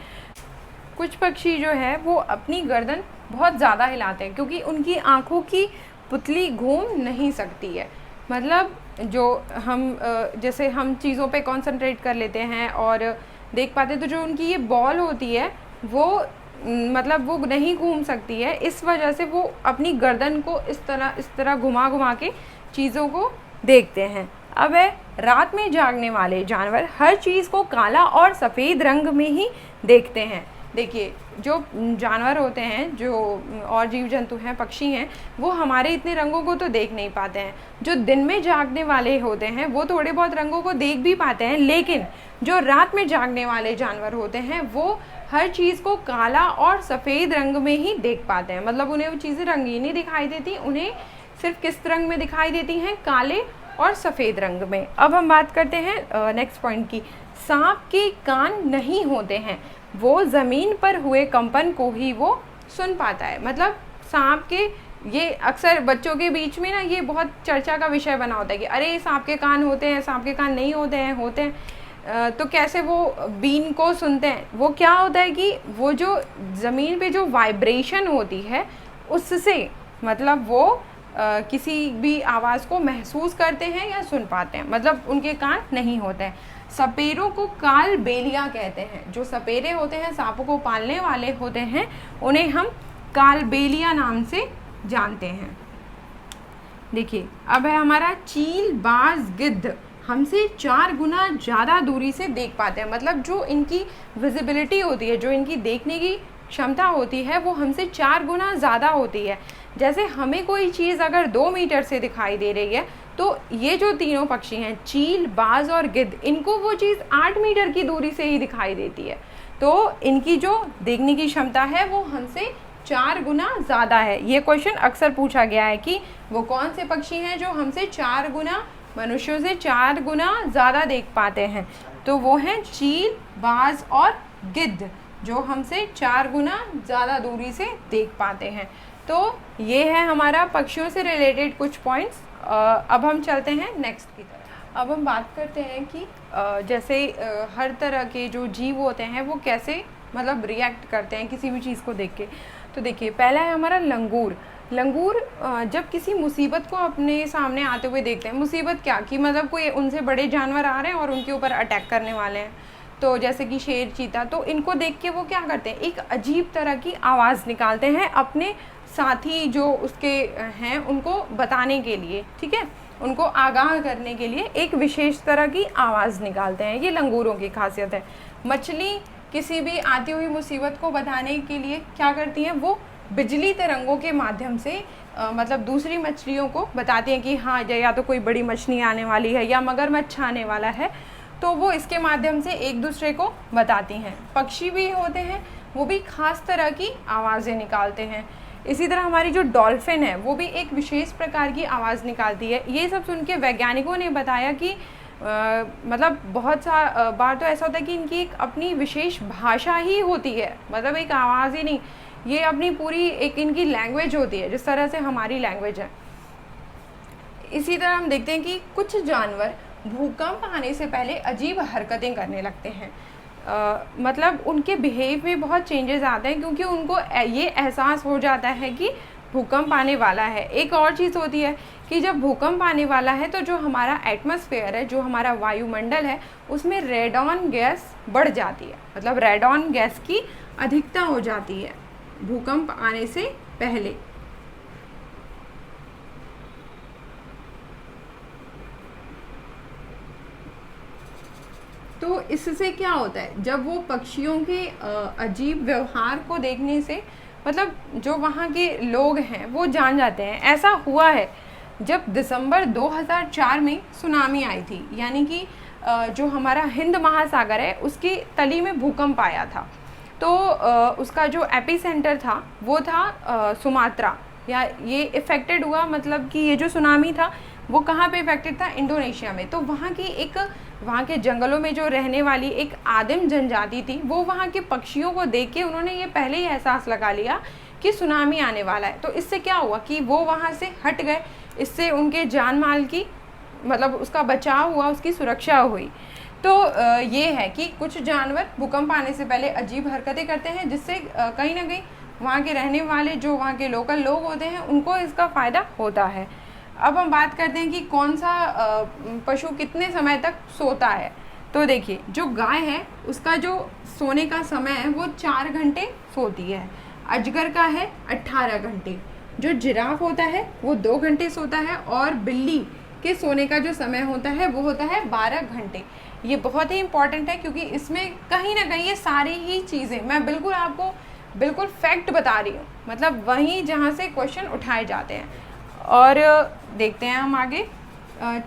कुछ पक्षी जो है वो अपनी गर्दन बहुत ज़्यादा हिलाते हैं क्योंकि उनकी आँखों की पुतली घूम नहीं सकती है। मतलब जो हम जैसे हम चीज़ों पे कंसंट्रेट कर लेते हैं और देख पाते, तो जो उनकी ये बॉल होती है वो मतलब वो नहीं घूम सकती है। इस वजह से वो अपनी गर्दन को इस तरह घुमा घुमा के चीज़ों को देखते हैं। अब है रात में जागने वाले जानवर हर चीज़ को काला और सफ़ेद रंग में ही देखते हैं। देखिए, जो जानवर होते हैं, जो और जीव जंतु हैं, पक्षी हैं, वो हमारे इतने रंगों को तो देख नहीं पाते हैं। जो दिन में जागने वाले होते हैं वो थोड़े बहुत रंगों को देख भी पाते हैं, लेकिन जो रात में जागने वाले जानवर होते हैं वो हर चीज़ को काला और सफ़ेद रंग में ही देख पाते हैं। मतलब उन्हें वो चीज़ें रंगीन ही दिखाई देती, उन्हें सिर्फ किस रंग में दिखाई देती हैं? काले और सफ़ेद रंग में। अब हम बात करते हैं नेक्स्ट पॉइंट की। सांप के कान नहीं होते हैं, वो ज़मीन पर हुए कंपन को ही वो सुन पाता है। मतलब सांप के, ये अक्सर बच्चों के बीच में ना ये बहुत चर्चा का विषय बना होता है कि अरे सांप के कान होते हैं, सांप के कान नहीं होते हैं, होते हैं। तो कैसे वो बीन को सुनते हैं? वो क्या होता है कि वो जो ज़मीन पे जो वाइब्रेशन होती है उससे मतलब वो किसी भी आवाज़ को महसूस करते हैं या सुन पाते हैं, मतलब उनके कान नहीं होते हैं। सपेरों को काल बेलिया कहते हैं। जो सपेरे होते हैं, सांपों को पालने वाले होते हैं, उन्हें हम काल बेलिया नाम से जानते हैं। देखिए अब है हमारा चील, बाज, गिद्ध हमसे 4 गुना ज़्यादा दूरी से देख पाते हैं। मतलब जो इनकी विजिबिलिटी होती है, जो इनकी देखने की क्षमता होती है, वो हमसे 4 गुना ज़्यादा होती है। जैसे हमें कोई चीज़ अगर 2 मीटर से दिखाई दे रही है, तो ये जो तीनों पक्षी हैं, चील, बाज और गिद्ध, इनको वो चीज़ 8 मीटर की दूरी से ही दिखाई देती है। तो इनकी जो देखने की क्षमता है वो हमसे 4 गुना ज़्यादा है। ये क्वेश्चन अक्सर पूछा गया है कि वो कौन से पक्षी हैं जो हमसे 4 गुना, मनुष्यों से 4 गुना ज़्यादा देख पाते हैं। तो वो हैं चील, बाज और गिद्ध, जो हमसे 4 गुना ज़्यादा दूरी से देख पाते हैं। तो ये है हमारा पक्षियों से रिलेटेड कुछ पॉइंट्स। अब हम चलते हैं नेक्स्ट की तरफ। अब हम बात करते हैं कि जैसे हर तरह के जो जीव होते हैं वो कैसे मतलब रिएक्ट करते हैं किसी भी चीज़ को देख के। तो देखिए पहला है हमारा लंगूर। लंगूर जब किसी मुसीबत को अपने सामने आते हुए देखते हैं, मुसीबत क्या कि मतलब कोई उनसे बड़े जानवर आ रहे हैं और उनके ऊपर अटैक करने वाले हैं, तो जैसे कि शेर, चीता, तो इनको देख के वो क्या करते हैं, एक अजीब तरह की आवाज़ निकालते हैं अपने साथी जो उसके हैं उनको बताने के लिए, ठीक है, उनको आगाह करने के लिए एक विशेष तरह की आवाज़ निकालते हैं। ये लंगूरों की खासियत है। मछली किसी भी आती हुई मुसीबत को बताने के लिए क्या करती हैं, वो बिजली तरंगों के माध्यम से मतलब दूसरी मछलियों को बताती हैं कि हाँ या तो कोई बड़ी मछली आने वाली है या मगरमच्छ आने वाला है, तो वो इसके माध्यम से एक दूसरे को बताती हैं। पक्षी भी होते हैं, वो भी खास तरह की आवाज़ें निकालते हैं। इसी तरह हमारी जो डॉल्फिन है वो भी एक विशेष प्रकार की आवाज़ निकालती है। ये सब सुन के वैज्ञानिकों ने बताया कि मतलब बहुत सा बार तो ऐसा होता है कि इनकी एक अपनी विशेष भाषा ही होती है, मतलब एक आवाज़ ही नहीं, ये अपनी पूरी एक इनकी लैंग्वेज होती है, जिस तरह से हमारी लैंग्वेज है। इसी तरह हम देखते हैं कि कुछ जानवर भूकंप आने से पहले अजीब हरकतें करने लगते हैं। मतलब उनके बिहेव में बहुत चेंजेस आते हैं क्योंकि उनको ये एहसास हो जाता है कि भूकंप आने वाला है। एक और चीज़ होती है कि जब भूकंप आने वाला है तो जो हमारा एटमॉस्फेयर है, जो हमारा वायुमंडल है, उसमें रेडॉन गैस बढ़ जाती है, मतलब रेडॉन गैस की अधिकता हो जाती है भूकंप आने से पहले। तो इससे क्या होता है, जब वो पक्षियों के अजीब व्यवहार को देखने से मतलब जो वहाँ के लोग हैं वो जान जाते हैं। ऐसा हुआ है जब दिसंबर 2004 में सुनामी आई थी, यानी कि जो हमारा हिंद महासागर है उसकी तली में भूकंप आया था। तो उसका जो एपिसेंटर था वो था सुमात्रा, या ये इफ़ेक्टेड हुआ, मतलब कि ये जो सुनामी था वो कहाँ पे इफेक्टेड था, इंडोनेशिया में। तो वहाँ के जंगलों में जो रहने वाली एक आदिम जनजाति थी, वो वहाँ के पक्षियों को देख के उन्होंने ये पहले ही एहसास लगा लिया कि सुनामी आने वाला है। तो इससे क्या हुआ कि वो वहाँ से हट गए, इससे उनके जान माल की मतलब उसका बचाव हुआ, उसकी सुरक्षा हुई। तो ये है कि कुछ जानवर भूकंप आने से पहले अजीब हरकतें करते हैं, जिससे कहीं ना कहीं वहाँ के रहने वाले जो वहाँ के लोकल लोग होते हैं उनको इसका फ़ायदा होता है। अब हम बात करते हैं कि कौन सा पशु कितने समय तक सोता है। तो देखिए जो गाय है उसका जो सोने का समय है वो 4 घंटे सोती है, अजगर का है 18 घंटे, जो जिराफ होता है वो 2 घंटे सोता है, और बिल्ली के सोने का जो समय होता है वो होता है 12 घंटे। ये बहुत ही इंपॉर्टेंट है क्योंकि इसमें कहीं ना कहीं ये सारी ही चीज़ें मैं बिल्कुल आपको बिल्कुल फैक्ट बता रही हूँ, मतलब वहीं जहाँ से क्वेश्चन उठाए जाते हैं। और देखते हैं हम आगे।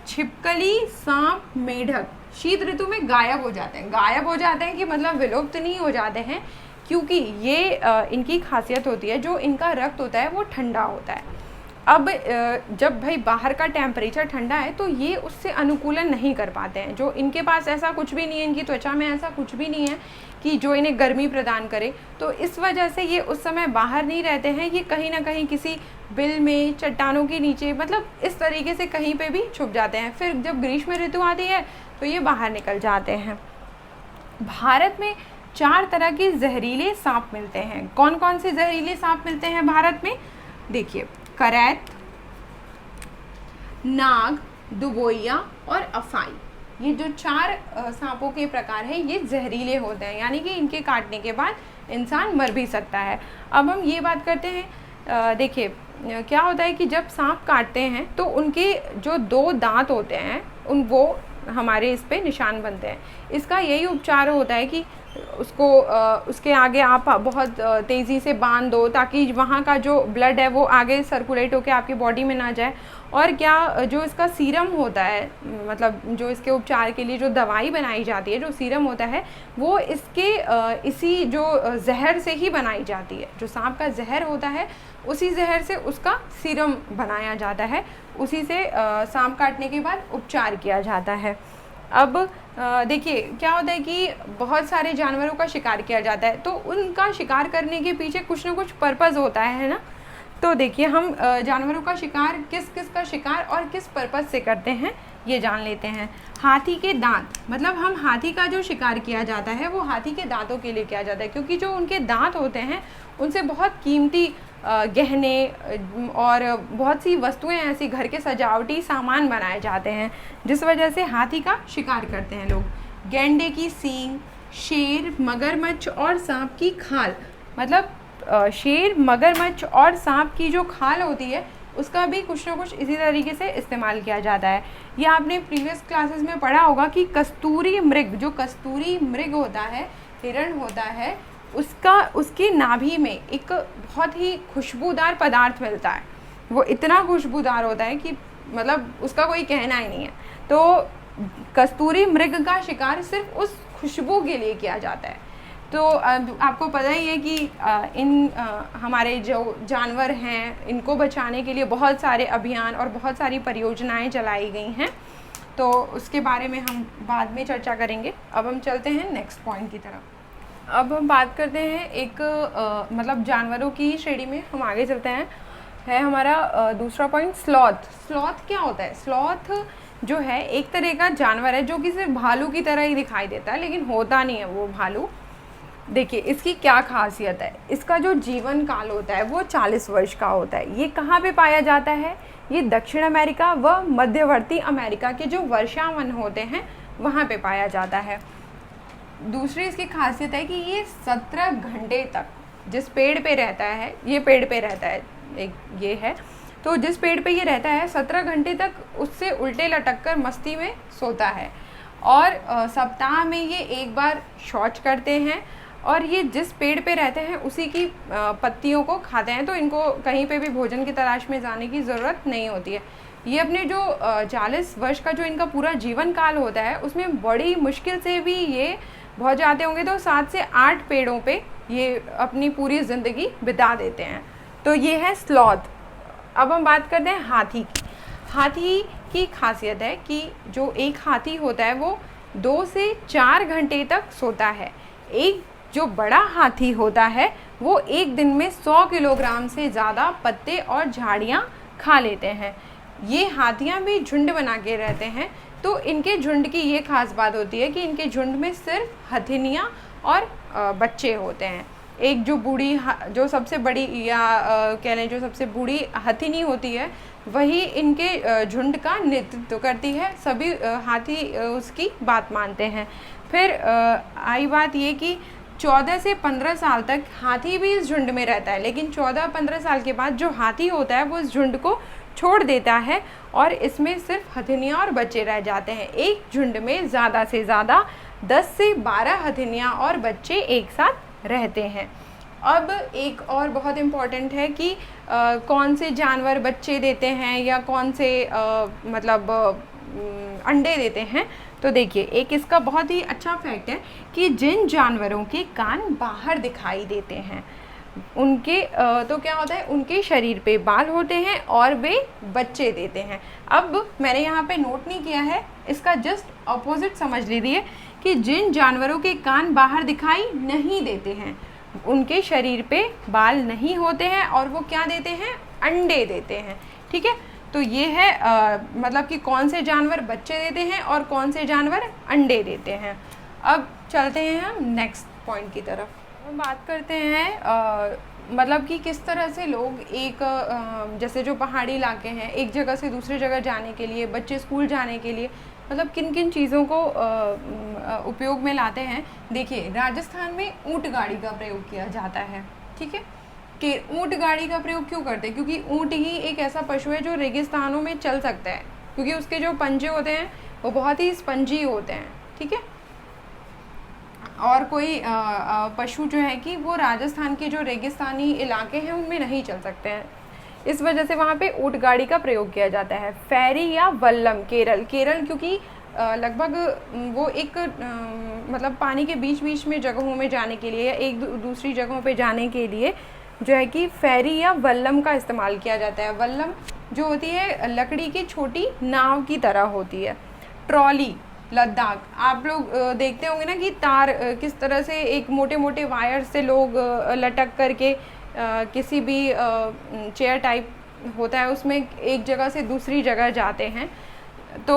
छिपकली, सांप, मेढक शीत ऋतु में गायब हो जाते हैं। गायब हो जाते हैं कि मतलब विलुप्त नहीं हो जाते हैं, क्योंकि ये इनकी खासियत होती है, जो इनका रक्त होता है वो ठंडा होता है। अब जब भाई बाहर का टेम्परेचर ठंडा है तो ये उससे अनुकूलन नहीं कर पाते हैं, जो इनके पास ऐसा कुछ भी नहीं है, इनकी त्वचा में ऐसा कुछ भी नहीं है कि जो इन्हें गर्मी प्रदान करे, तो इस वजह से ये उस समय बाहर नहीं रहते हैं, ये कहीं ना कहीं किसी बिल में, चट्टानों के नीचे, मतलब इस तरीके से कहीं पे भी छुप जाते हैं। फिर जब ग्रीष्म ऋतु आती है तो ये बाहर निकल जाते हैं। भारत में 4 तरह के जहरीले सांप मिलते हैं। कौन कौन से जहरीले सांप मिलते हैं भारत में? देखिए, करैत, नाग, दुबोइया और अफाई, ये जो 4 सांपों के प्रकार हैं ये जहरीले होते हैं, यानी कि इनके काटने के बाद इंसान मर भी सकता है। अब हम ये बात करते हैं, देखिए क्या होता है कि जब सांप काटते हैं तो उनके जो 2 दांत होते हैं वो हमारे इस पे निशान बनते हैं। इसका यही उपचार होता है कि उसको उसके आगे आप बहुत तेज़ी से बांध दो ताकि वहाँ का जो ब्लड है वो आगे सर्कुलेट होकर आपकी बॉडी में ना जाए। और क्या जो इसका सीरम होता है, मतलब जो इसके उपचार के लिए जो दवाई बनाई जाती है, जो सीरम होता है वो इसके इसी जो जहर से ही बनाई जाती है। जो सांप का जहर होता है उसी जहर से उसका सीरम बनाया जाता है, उसी से सांप काटने के बाद उपचार किया जाता है। अब देखिए क्या होता है कि बहुत सारे जानवरों का शिकार किया जाता है, तो उनका शिकार करने के पीछे कुछ ना कुछ पर्पज़ होता है ना। तो देखिए हम जानवरों का शिकार किस किस का शिकार और किस पर्पज़ से करते हैं ये जान लेते हैं। हाथी के दांत, मतलब हम हाथी का जो शिकार किया जाता है वो हाथी के दांतों के लिए किया जाता है, क्योंकि जो उनके दांत होते हैं उनसे बहुत कीमती गहने और बहुत सी वस्तुएं, ऐसी घर के सजावटी सामान बनाए जाते हैं, जिस वजह से हाथी का शिकार करते हैं लोग। गैंडे की सींग, शेर, मगरमच्छ और सांप की खाल, मतलब शेर, मगरमच्छ और सांप की जो खाल होती है उसका भी कुछ ना कुछ इसी तरीके से इस्तेमाल किया जाता है। ये आपने प्रीवियस क्लासेस में पढ़ा होगा कि कस्तूरी मृग, जो कस्तूरी मृग होता है, हिरण होता है, उसकी नाभि में एक बहुत ही खुशबूदार पदार्थ मिलता है। वो इतना खुशबूदार होता है कि मतलब उसका कोई कहना ही नहीं है। तो कस्तूरी मृग का शिकार सिर्फ उस खुशबू के लिए किया जाता है। तो आपको पता ही है कि हमारे जो जानवर हैं इनको बचाने के लिए बहुत सारे अभियान और बहुत सारी परियोजनाएं चलाई गई हैं, तो उसके बारे में हम बाद में चर्चा करेंगे। अब हम चलते हैं नेक्स्ट पॉइंट की तरफ। अब हम बात करते हैं एक मतलब जानवरों की श्रेणी में हम आगे चलते हैं। है हमारा दूसरा पॉइंट स्लॉथ। स्लॉथ क्या होता है? स्लॉथ जो है एक तरह का जानवर है जो कि सिर्फ भालू की तरह ही दिखाई देता है, लेकिन होता नहीं है वो भालू। देखिए इसकी क्या खासियत है, इसका जो जीवन काल होता है वो 40 वर्ष का होता है। ये कहाँ पे पाया जाता है? ये दक्षिण अमेरिका व मध्यवर्ती अमेरिका के जो वर्षावन होते हैं वहाँ पे पाया जाता है। दूसरी इसकी खासियत है कि ये 17 घंटे तक जिस पेड़ पे रहता है, ये पेड़ पे रहता है, एक ये है, तो जिस पेड़ पे ये रहता है 17 घंटे तक उससे उल्टे लटक कर मस्ती में सोता है। और सप्ताह में ये एक बार शौच करते हैं और ये जिस पेड़ पे रहते हैं उसी की पत्तियों को खाते हैं, तो इनको कहीं पे भी भोजन की तलाश में जाने की ज़रूरत नहीं होती है। ये अपने जो 40 वर्ष का जो इनका पूरा जीवन काल होता है उसमें बड़ी मुश्किल से भी ये बहुत जाते होंगे तो 7 से 8 पेड़ों पे ये अपनी पूरी ज़िंदगी बिता देते हैं। तो ये है स्लॉथ। अब हम बात करते हैं हाथी की। हाथी की खासियत है कि जो एक हाथी होता है वो 2 से 4 घंटे तक सोता है। एक जो बड़ा हाथी होता है वो एक दिन में 100 किलोग्राम से ज़्यादा पत्ते और झाड़ियाँ खा लेते हैं। ये हाथियाँ भी झुंड बना के रहते हैं, तो इनके झुंड की ये खास बात होती है कि इनके झुंड में सिर्फ हथिनियाँ और बच्चे होते हैं। एक जो बूढ़ी, जो सबसे बड़ी या कह लें जो सबसे बूढ़ी हथिनी होती है वही इनके झुंड का नेतृत्व करती है। सभी हाथी उसकी बात मानते हैं। फिर आई बात ये कि 14 से 15 साल तक हाथी भी इस झुंड में रहता है, लेकिन 14-15 साल के बाद जो हाथी होता है वो इस झुंड को छोड़ देता है और इसमें सिर्फ हथिनियाँ और बच्चे रह जाते हैं। एक झुंड में ज़्यादा से ज़्यादा 10 से 12 हथिनियाँ और बच्चे एक साथ रहते हैं। अब एक और बहुत इम्पॉर्टेंट है कि कौन से जानवर बच्चे देते हैं या कौन से मतलब अंडे देते हैं। तो देखिए एक इसका बहुत ही अच्छा फैक्ट है कि जिन जानवरों के कान बाहर दिखाई देते हैं उनके तो क्या होता है, उनके शरीर पे बाल होते हैं और वे बच्चे देते हैं। अब मैंने यहाँ पे नोट नहीं किया है, इसका जस्ट अपोजिट समझ लीजिए कि जिन जानवरों के कान बाहर दिखाई नहीं देते हैं, उनके शरीर पे बाल नहीं होते हैं और वो क्या देते हैं, अंडे देते हैं। ठीक है, तो ये है मतलब कि कौन से जानवर बच्चे देते हैं और कौन से जानवर अंडे देते हैं। अब चलते हैं हम नेक्स्ट पॉइंट की तरफ। हम बात करते हैं मतलब कि किस तरह से लोग एक जैसे जो पहाड़ी इलाके हैं, एक जगह से दूसरी जगह जाने के लिए, बच्चे स्कूल जाने के लिए मतलब किन किन चीज़ों को उपयोग में लाते हैं। देखिए, राजस्थान में ऊँट गाड़ी का प्रयोग किया जाता है। ठीक है, कि ऊँट गाड़ी का प्रयोग क्यों करते हैं, क्योंकि ऊँट ही एक ऐसा पशु है जो रेगिस्तानों में चल सकता है, क्योंकि उसके जो पंजे होते हैं वो बहुत ही स्पंजी होते हैं। ठीक है, और कोई पशु जो है कि वो राजस्थान के जो रेगिस्तानी इलाके हैं उनमें नहीं चल सकते हैं, इस वजह से वहाँ पे ऊँट गाड़ी का प्रयोग किया जाता है। फेरी या वल्लम, केरल क्योंकि लगभग वो एक मतलब पानी के बीच बीच में जगहों में जाने के लिए या एक दूसरी जगहों पे जाने के लिए जो है कि फेरी या वल्लम का इस्तेमाल किया जाता है। वल्लम जो होती है लकड़ी की छोटी नाव की तरह होती है। ट्रॉली, लद्दाख, आप लोग देखते होंगे ना कि तार किस तरह से एक मोटे मोटे वायर से लोग लटक करके किसी भी चेयर टाइप होता है उसमें एक जगह से दूसरी जगह जाते हैं। तो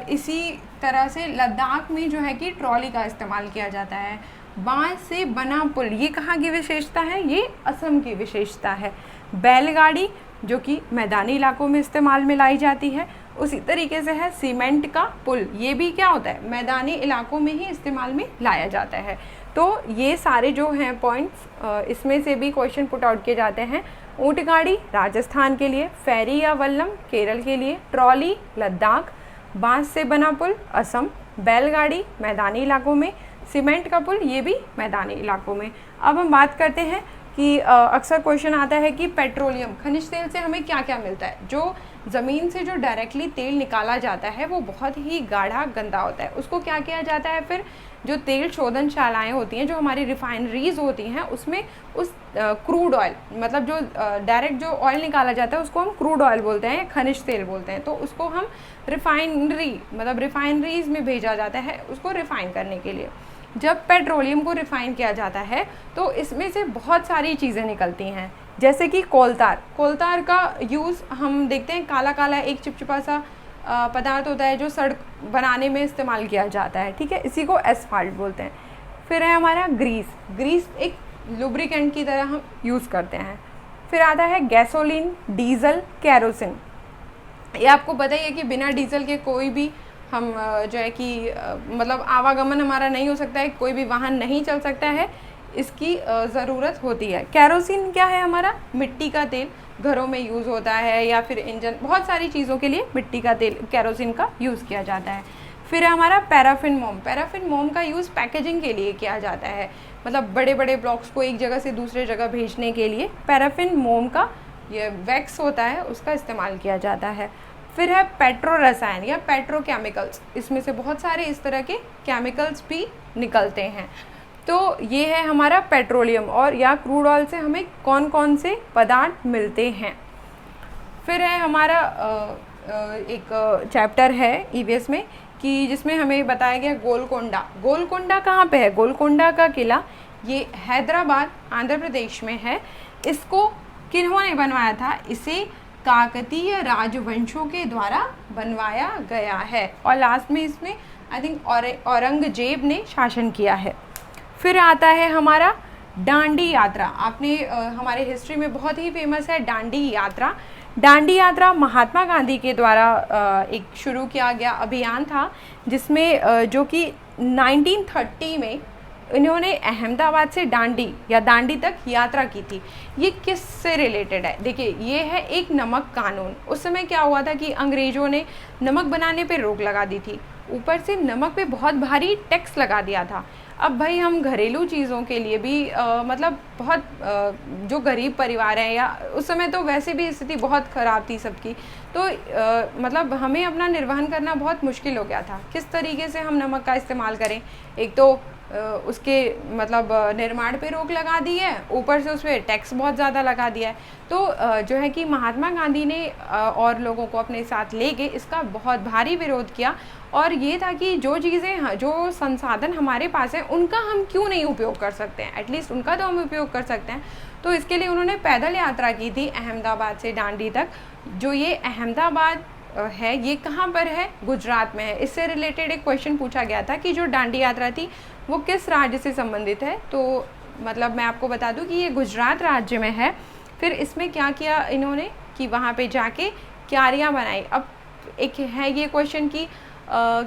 इसी तरह से लद्दाख में जो है कि ट्रॉली का इस्तेमाल किया जाता है। बांस से बना पुल, ये कहाँ की विशेषता है, ये असम की विशेषता है। बैलगाड़ी जो कि मैदानी इलाकों में इस्तेमाल में लाई जाती है। उसी तरीके से है सीमेंट का पुल, ये भी क्या होता है, मैदानी इलाकों में ही इस्तेमाल में लाया जाता है। तो ये सारे जो हैं पॉइंट्स इसमें से भी क्वेश्चन पुट आउट किए जाते हैं। ऊँट गाड़ी राजस्थान के लिए, फेरी या वल्लम केरल के लिए, ट्रॉली लद्दाख, बांस से बना पुल असम, बैलगाड़ी मैदानी इलाकों में, सीमेंट का पुल ये भी मैदानी इलाकों में। अब हम बात करते हैं कि अक्सर क्वेश्चन आता है कि पेट्रोलियम, खनिज तेल से हमें क्या क्या मिलता है। जो ज़मीन से जो डायरेक्टली तेल निकाला जाता है वो बहुत ही गाढ़ा गंदा होता है, उसको क्या किया जाता है, फिर जो तेल शोधनशालाएँ होती हैं, जो हमारी रिफाइनरीज होती हैं, उसमें उस क्रूड ऑयल मतलब जो डायरेक्ट जो ऑयल निकाला जाता है उसको हम क्रूड ऑयल बोलते हैं, खनिज तेल बोलते हैं। तो उसको हम रिफाइनरी मतलब रिफाइनरीज में भेजा जाता है उसको रिफ़ाइन करने के लिए। जब पेट्रोलियम को रिफ़ाइन किया जाता है तो इसमें से बहुत सारी चीज़ें निकलती हैं, जैसे कि कोलतार का यूज़ हम देखते हैं, काला काला एक चिपचिपा सा पदार्थ होता है जो सड़क बनाने में इस्तेमाल किया जाता है। ठीक है, इसी को एस्फाल्ट बोलते हैं। फिर है हमारा ग्रीस एक लुब्रिकेंट की तरह हम यूज़ करते हैं। फिर आता है गैसोलीन, डीजल, केरोसिन। ये आपको पता ही है कि बिना डीजल के कोई भी हम जो है कि मतलब आवागमन हमारा नहीं हो सकता है, कोई भी वाहन नहीं चल सकता है, इसकी ज़रूरत होती है। केरोसिन क्या है, हमारा मिट्टी का तेल, घरों में यूज़ होता है या फिर इंजन, बहुत सारी चीज़ों के लिए मिट्टी का तेल केरोसिन का यूज़ किया जाता है। फिर है हमारा पैराफिन मोम का यूज़ पैकेजिंग के लिए किया जाता है, मतलब बड़े बड़े ब्लॉक्स को एक जगह से दूसरे जगह भेजने के लिए पैराफिन मोम का ये वैक्स होता है उसका इस्तेमाल किया जाता है। फिर है पेट्रो रसायन या पेट्रोकेमिकल्स, इसमें से बहुत सारे इस तरह के केमिकल्स भी निकलते हैं। तो ये है हमारा पेट्रोलियम और या क्रूड ऑयल से हमें कौन कौन से पदार्थ मिलते हैं। फिर है हमारा एक चैप्टर है ईवीएस में कि जिसमें हमें बताया गया गोलकोंडा कहाँ पे है। गोलकोंडा का किला ये हैदराबाद आंध्र प्रदेश में है। इसको किन्होंने बनवाया था, इसे काकतीय राजवंशों के द्वारा बनवाया गया है और लास्ट में इसमें आई थिंक औरंगजेब ने शासन किया है। फिर आता है हमारा डांडी यात्रा, आपने हमारे हिस्ट्री में बहुत ही फेमस है डांडी यात्रा महात्मा गांधी के द्वारा एक शुरू किया गया अभियान था, जिसमें जो कि 1930 में इन्होंने अहमदाबाद से दांडी तक यात्रा की थी। ये किस से रिलेटेड है, देखिए ये है एक नमक कानून। उस समय क्या हुआ था कि अंग्रेज़ों ने नमक बनाने पे रोक लगा दी थी, ऊपर से नमक पे बहुत भारी टैक्स लगा दिया था। अब भाई हम घरेलू चीज़ों के लिए भी मतलब बहुत जो गरीब परिवार हैं या उस समय तो वैसे भी स्थिति बहुत ख़राब थी सबकी, तो मतलब हमें अपना निर्वहन करना बहुत मुश्किल हो गया था। किस तरीके से हम नमक का इस्तेमाल करें, एक तो उसके मतलब निर्माण पे रोक लगा दी है, ऊपर से उस पर टैक्स बहुत ज़्यादा लगा दिया है। तो जो है कि महात्मा गांधी ने और लोगों को अपने साथ लेके इसका बहुत भारी विरोध किया, और ये था कि जो चीज़ें, जो संसाधन हमारे पास हैं उनका हम क्यों नहीं उपयोग कर सकते हैं, एटलीस्ट उनका तो हम उपयोग कर सकते हैं। तो इसके लिए उन्होंने पैदल यात्रा की थी अहमदाबाद से दांडी तक। जो ये अहमदाबाद है ये कहाँ पर है, गुजरात में है। इससे रिलेटेड एक क्वेश्चन पूछा गया था कि जो दांडी यात्रा थी वो किस राज्य से संबंधित है, तो मतलब मैं आपको बता दूं कि ये गुजरात राज्य में है। फिर इसमें क्या किया इन्होंने कि वहाँ पे जाके क्यारियाँ बनाई। अब एक है ये क्वेश्चन कि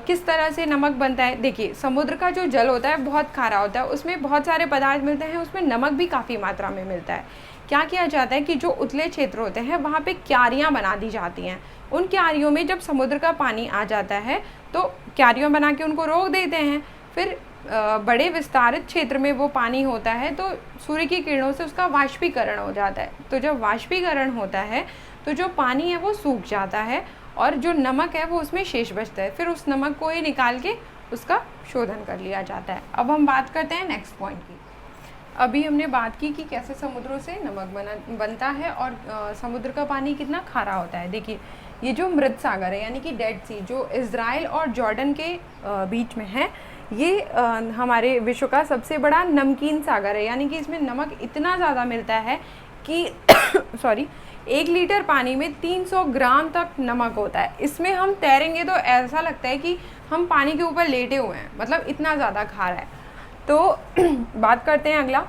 किस तरह से नमक बनता है। देखिए, समुद्र का जो जल होता है बहुत खारा होता है, उसमें बहुत सारे पदार्थ मिलते हैं, उसमें नमक भी काफ़ी मात्रा में मिलता है। क्या किया जाता है कि जो उतले क्षेत्र होते हैं वहाँ पे क्यारियाँ बना दी जाती हैं। उन क्यारियों में जब समुद्र का पानी आ जाता है तो क्यारियों बना के उनको रोक देते हैं। फिर बड़े विस्तारित क्षेत्र में वो पानी होता है तो सूर्य की किरणों से उसका वाष्पीकरण हो जाता है। तो जब वाष्पीकरण होता है तो जो पानी है वो सूख जाता है और जो नमक है वो उसमें शेष बचता है। फिर उस नमक को ही निकाल के उसका शोधन कर लिया जाता है। अब हम बात करते हैं नेक्स्ट पॉइंट की। अभी हमने बात की कि कैसे समुद्रों से नमक बनता है और समुद्र का पानी कितना खारा होता है। देखिए, ये जो मृत सागर है यानी कि डेड सी, जो इज़राइल और जॉर्डन के बीच में है, ये हमारे विश्व का सबसे बड़ा नमकीन सागर है। यानी कि इसमें नमक इतना ज़्यादा मिलता है कि सॉरी 1 लीटर पानी में 300 ग्राम तक नमक होता है। इसमें हम तैरेंगे तो ऐसा लगता है कि हम पानी के ऊपर लेटे हुए हैं, मतलब इतना ज़्यादा खारा है। तो बात करते हैं अगला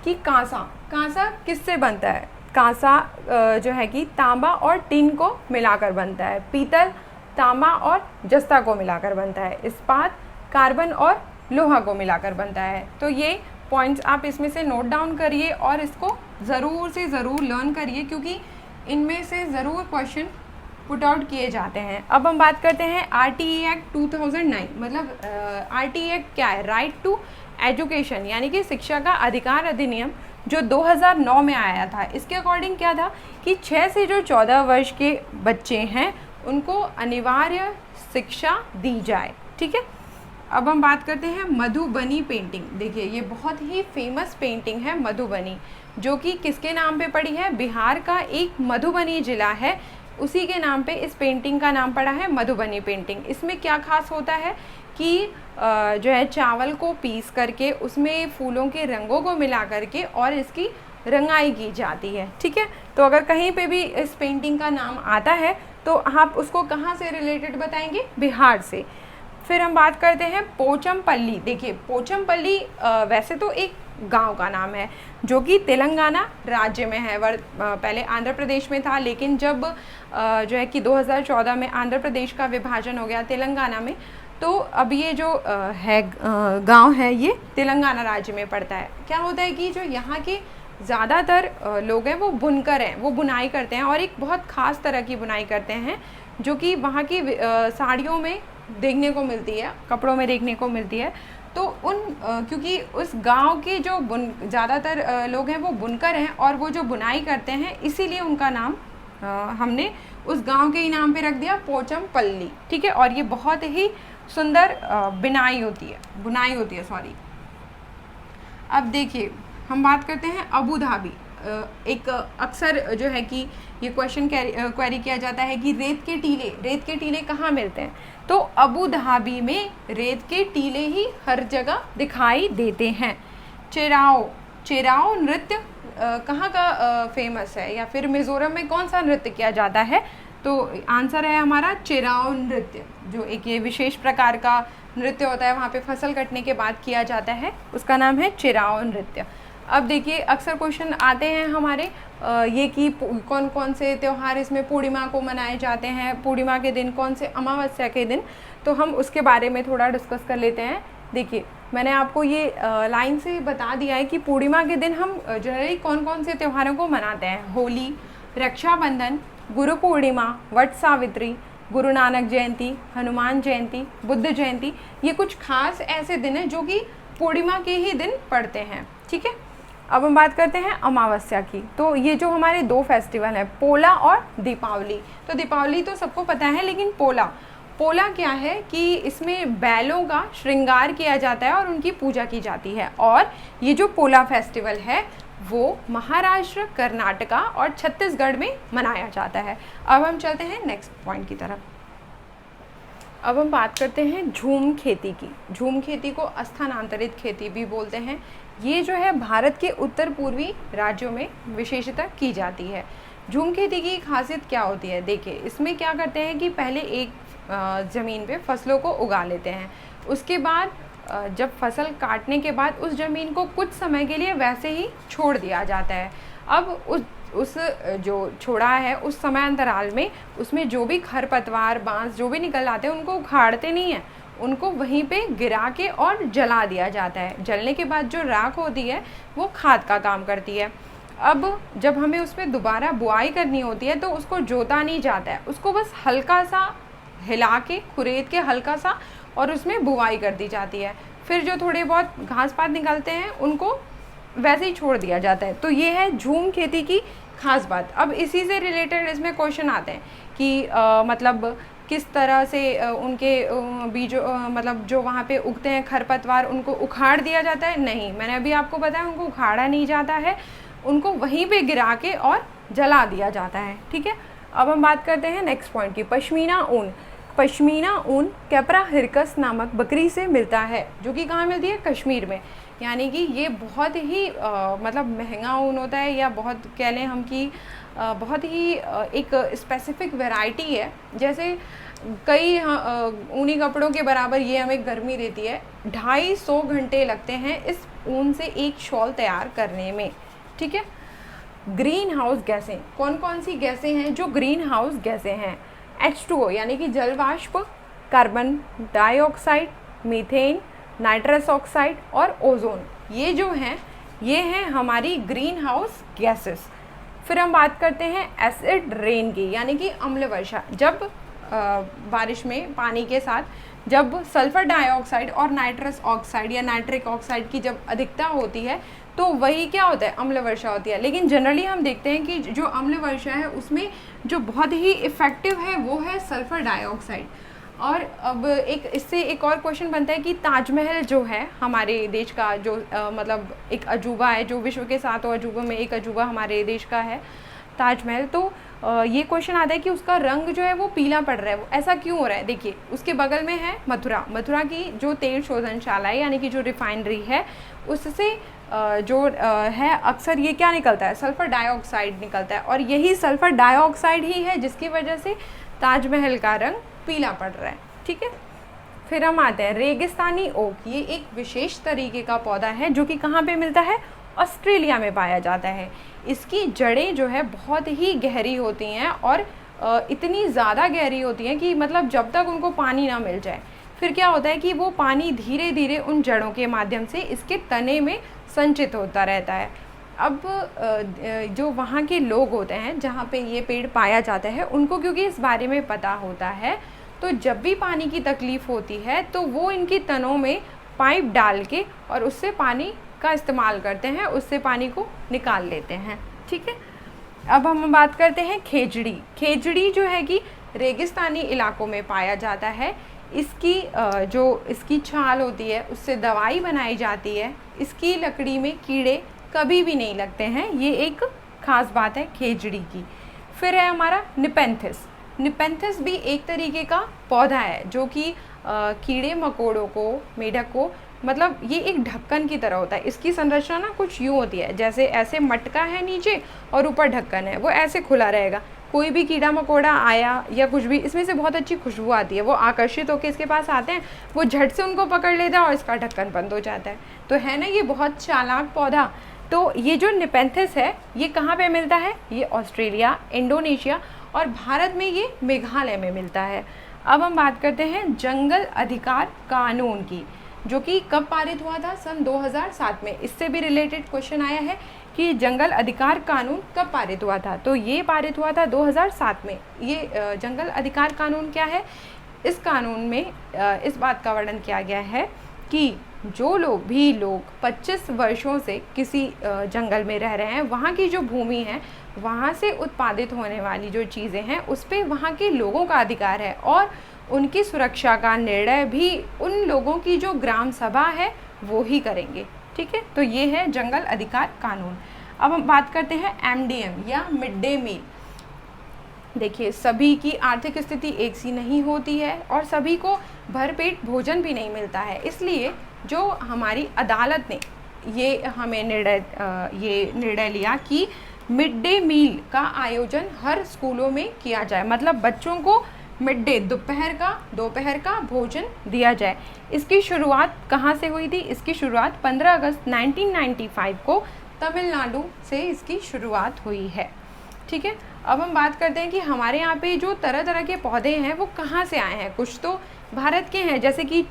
कि कांसा किससे बनता है। कांसा जो है कि तांबा और टिन को मिलाकर बनता है। पीतल तांबा और जस्ता को मिलाकर बनता है। इस्पात कार्बन और लोहा को मिलाकर बनता है। तो ये पॉइंट्स आप इसमें से नोट डाउन करिए और इसको ज़रूर से ज़रूर लर्न करिए, क्योंकि इनमें से ज़रूर क्वेश्चन पुट आउट किए जाते हैं। अब हम बात करते हैं RTE एक्ट 2009। मतलब RTE एक्ट क्या है, राइट टू एजुकेशन यानी कि शिक्षा का अधिकार अधिनियम, जो 2009 में आया था। इसके अकॉर्डिंग क्या था कि 6 से जो 14 वर्ष के बच्चे हैं उनको अनिवार्य शिक्षा दी जाए। ठीक है, अब हम बात करते हैं मधुबनी पेंटिंग। देखिए, ये बहुत ही फेमस पेंटिंग है मधुबनी, जो कि किसके नाम पे पड़ी है, बिहार का एक मधुबनी जिला है, उसी के नाम पे इस पेंटिंग का नाम पड़ा है मधुबनी पेंटिंग। इसमें क्या खास होता है कि जो है चावल को पीस करके उसमें फूलों के रंगों को मिला करके और इसकी रंगाई की जाती है। ठीक है, तो अगर कहीं पे भी इस पेंटिंग का नाम आता है तो आप उसको कहाँ से रिलेटेड बताएंगे, बिहार से। फिर हम बात करते हैं पोचमपल्ली। देखिए, पोचमपल्ली वैसे तो एक गांव का नाम है जो कि तेलंगाना राज्य में है। पहले आंध्र प्रदेश में था, लेकिन जब जो है कि 2014 में आंध्र प्रदेश का विभाजन हो गया तेलंगाना में, तो अब ये जो है गांव है ये तेलंगाना राज्य में पड़ता है। क्या होता है कि जो यहाँ के ज़्यादातर लोग हैं वो बुनकर हैं, वो बुनाई करते हैं और एक बहुत ख़ास तरह की बुनाई करते हैं जो कि वहाँ की साड़ियों में देखने को मिलती है, कपड़ों में देखने को मिलती है। तो क्योंकि उस गांव के जो ज़्यादातर लोग हैं वो बुनकर हैं और वो जो बुनाई करते हैं, इसीलिए उनका नाम हमने उस गांव के ही नाम पे रख दिया पोचमपल्ली। ठीक है, और ये बहुत ही सुंदर बुनाई होती है सॉरी। अब देखिए, हम बात करते हैं अबू धाबी। एक अक्सर जो है कि ये क्वेश्चन क्वेरी किया जाता है कि रेत के टीले कहाँ मिलते हैं। तो अबू धाबी में रेत के टीले ही हर जगह दिखाई देते हैं। चेराओ नृत्य कहाँ का फेमस है, या फिर मिज़ोरम में कौन सा नृत्य किया जाता है, तो आंसर है हमारा चेराओ नृत्य, जो एक ये विशेष प्रकार का नृत्य होता है, वहाँ पे फसल कटने के बाद किया जाता है, उसका नाम है चेराओ नृत्य। अब देखिए, अक्सर क्वेश्चन आते हैं हमारे ये कि कौन कौन से त्यौहार इसमें पूर्णिमा को मनाए जाते हैं, पूर्णिमा के दिन कौन से, अमावस्या के दिन, तो हम उसके बारे में थोड़ा डिस्कस कर लेते हैं। देखिए, मैंने आपको ये लाइन से बता दिया है कि पूर्णिमा के दिन हम जनरली कौन कौन से त्योहारों को मनाते हैं। होली, रक्षाबंधन, गुरु पूर्णिमा, वट सावित्री, गुरु नानक जयंती, हनुमान जयंती, बुद्ध जयंती, ये कुछ खास ऐसे दिन हैं जो कि पूर्णिमा के ही दिन पड़ते हैं। ठीक है, अब हम बात करते हैं अमावस्या की। तो ये जो हमारे 2 फेस्टिवल हैं, पोला और दीपावली। तो दीपावली तो सबको पता है, लेकिन पोला क्या है कि इसमें बैलों का श्रृंगार किया जाता है और उनकी पूजा की जाती है। और ये जो पोला फेस्टिवल है वो महाराष्ट्र, कर्नाटका और छत्तीसगढ़ में मनाया जाता है। अब हम चलते हैं नेक्स्ट पॉइंट की तरफ। अब हम बात करते हैं झूम खेती की। झूम खेती को स्थानांतरित खेती भी बोलते हैं। ये जो है भारत के उत्तर पूर्वी राज्यों में विशेषतः की जाती है। झूम खेती की खासियत क्या होती है? देखिए, इसमें क्या करते हैं कि पहले एक ज़मीन पे फसलों को उगा लेते हैं, उसके बाद जब फसल काटने के बाद उस ज़मीन को कुछ समय के लिए वैसे ही छोड़ दिया जाता है। अब उस जो छोड़ा है उस समय अंतराल में उसमें जो भी खरपतवार, बांस जो भी निकल आते हैं उनको उखाड़ते नहीं हैं, उनको वहीं पे गिरा के और जला दिया जाता है। जलने के बाद जो राख होती है वो खाद का काम करती है। अब जब हमें उसमें दोबारा बुआई करनी होती है तो उसको जोता नहीं जाता है, उसको बस हल्का सा हिला के, खुरेद के हल्का सा, और उसमें बुआई कर दी जाती है। फिर जो थोड़े बहुत घास पात निकलते हैं उनको वैसे ही छोड़ दिया जाता है। तो ये है झूम खेती की खास बात। अब इसी से रिलेटेड इसमें क्वेश्चन आते हैं कि मतलब किस तरह से उनके बीजों मतलब जो वहाँ पे उगते हैं खरपतवार उनको उखाड़ दिया जाता है? नहीं, मैंने अभी आपको बताया उनको उखाड़ा नहीं जाता है, उनको वहीं पे गिरा के और जला दिया जाता है। ठीक है, अब हम बात करते हैं नेक्स्ट पॉइंट की, पश्मीना ऊन। पश्मीना ऊन कैपरा हिरकस नामक बकरी से मिलता है, जो कि कहाँ मिलती है? कश्मीर में। यानी कि ये बहुत ही मतलब महंगा ऊन होता है, या बहुत कह लें हम कि बहुत ही एक स्पेसिफिक वैरायटी है। जैसे कई ऊनी कपड़ों के बराबर ये हमें गर्मी देती है। 250 घंटे लगते हैं इस ऊन से एक शॉल तैयार करने में। ठीक है, ग्रीन हाउस गैसें, कौन कौन सी गैसें हैं जो ग्रीन हाउस गैसें हैं? H2O यानी कि जल वाष्प, carbon dioxide, methane, nitrous oxide और ओजोन, ये जो हैं ये हैं हमारी ग्रीन हाउस गैसेस। फिर हम बात करते हैं एसिड रेन की, यानी कि अम्ल वर्षा। जब बारिश में पानी के साथ जब सल्फर डाइऑक्साइड और नाइट्रस ऑक्साइड या नाइट्रिक ऑक्साइड की जब अधिकता होती है तो वही क्या होता है? अम्ल वर्षा होती है। लेकिन जनरली हम देखते हैं कि जो अम्ल वर्षा है उसमें जो बहुत ही इफ़ेक्टिव है वो है सल्फर डाइऑक्साइड। और अब इससे एक और क्वेश्चन बनता है कि ताजमहल जो है हमारे देश का जो मतलब एक अजूबा है, जो विश्व के 7 अजूबों में एक अजूबा हमारे देश का है ताजमहल। तो ये क्वेश्चन आता है कि उसका रंग जो है वो पीला पड़ रहा है, वो ऐसा क्यों हो रहा है? देखिए, उसके बगल में है मथुरा। मथुरा की जो तेल शोधनशाला है यानी कि जो रिफाइनरी है उससे जो है अक्सर ये क्या निकलता है? सल्फ़र डाइऑक्साइड निकलता है, और यही सल्फ़र डाइऑक्साइड ही है जिसकी वजह से ताजमहल का रंग पीला पड़ रहा है। ठीक है, फिर हम आते हैं रेगिस्तानी ओक। ये एक विशेष तरीके का पौधा है जो कि कहाँ पे मिलता है? ऑस्ट्रेलिया में पाया जाता है। इसकी जड़ें जो है बहुत ही गहरी होती हैं और इतनी ज़्यादा गहरी होती हैं कि मतलब जब तक उनको पानी ना मिल जाए, फिर क्या होता है कि वो पानी धीरे धीरे उन जड़ों के माध्यम से इसके तने में संचित होता रहता है। अब जो वहाँ के लोग होते हैं जहाँ पे ये पेड़ पाया जाता है उनको क्योंकि इस बारे में पता होता है, तो जब भी पानी की तकलीफ़ होती है तो वो इनकी तनों में पाइप डाल के और उससे पानी का इस्तेमाल करते हैं, उससे पानी को निकाल लेते हैं। ठीक है, अब हम बात करते हैं खेजड़ी। खेजड़ी जो है कि रेगिस्तानी इलाकों में पाया जाता है। इसकी जो इसकी छाल होती है उससे दवाई बनाई जाती है। इसकी लकड़ी में कीड़े कभी भी नहीं लगते हैं, ये एक ख़ास बात है खेजड़ी की। फिर है हमारा निपेंथिस। निपेंथिस भी एक तरीके का पौधा है जो कि कीड़े मकोड़ों को, मेढक को, मतलब ये एक ढक्कन की तरह होता है। इसकी संरचना ना कुछ यूँ होती है, जैसे ऐसे मटका है नीचे और ऊपर ढक्कन है, वो ऐसे खुला रहेगा। कोई भी कीड़ा मकोड़ा आया या कुछ भी, इसमें से बहुत अच्छी खुशबू आती है, वो आकर्षित होकर इसके पास आते हैं, वो झट से उनको पकड़ लेता है और इसका ढक्कन बंद हो जाता है। तो है ना ये बहुत चालाक पौधा। तो ये जो निपेंथिस है ये कहाँ पे मिलता है? ये ऑस्ट्रेलिया, इंडोनेशिया और भारत में ये मेघालय में मिलता है। अब हम बात करते हैं जंगल अधिकार कानून की, जो कि कब पारित हुआ था? सन 2007 में। इससे भी रिलेटेड क्वेश्चन आया है कि जंगल अधिकार कानून कब पारित हुआ था? तो ये पारित हुआ था 2007 में। ये जंगल अधिकार कानून क्या है? इस कानून में इस बात का वर्णन किया गया है कि जो लोग 25 वर्षों से किसी जंगल में रह रहे हैं, वहाँ की जो भूमि है, वहाँ से उत्पादित होने वाली जो चीज़ें हैं उस पर वहाँ के लोगों का अधिकार है और उनकी सुरक्षा का निर्णय भी उन लोगों की जो ग्राम सभा है वो ही करेंगे। ठीक है, तो ये है जंगल अधिकार कानून। अब हम बात करते हैं एमडीएम या मिड डे मील। देखिए, सभी की आर्थिक स्थिति एक सी नहीं होती है और सभी को भरपेट भोजन भी नहीं मिलता है, इसलिए जो हमारी अदालत ने ये हमें निर्णय लिया कि मिड डे मील का आयोजन हर स्कूलों में किया जाए, मतलब बच्चों को मिड डे दोपहर का भोजन दिया जाए। इसकी शुरुआत कहाँ से हुई थी? इसकी शुरुआत 15 अगस्त 1995 को तमिलनाडु से इसकी शुरुआत हुई है। ठीक है, अब हम बात करते हैं कि हमारे यहाँ पे जो तरह तरह के पौधे हैं वो कहाँ से आए हैं। कुछ तो भारत के हैं, जैसे कि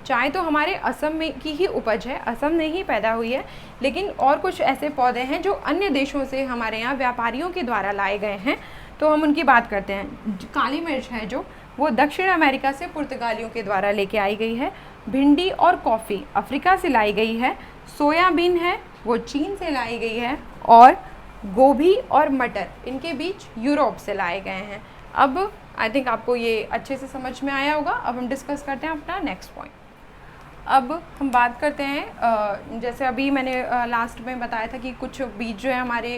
चाय तो हमारे असम में की ही उपज है, असम में ही पैदा हुई है, लेकिन और कुछ ऐसे पौधे हैं जो अन्य देशों से हमारे यहाँ व्यापारियों के द्वारा लाए गए हैं, तो हम उनकी बात करते हैं। काली मिर्च है जो वो दक्षिण अमेरिका से पुर्तगालियों के द्वारा लेके आई गई है। भिंडी और कॉफ़ी अफ्रीका से लाई गई है। सोयाबीन है वो चीन से लाई गई है, और गोभी और मटर इनके बीच यूरोप से लाए गए हैं। अब आई थिंक आपको ये अच्छे से समझ में आया होगा। अब हम डिस्कस करते हैं अपना नेक्स्ट पॉइंट। अब हम बात करते हैं, जैसे अभी मैंने लास्ट में बताया था कि कुछ बीज जो है हमारे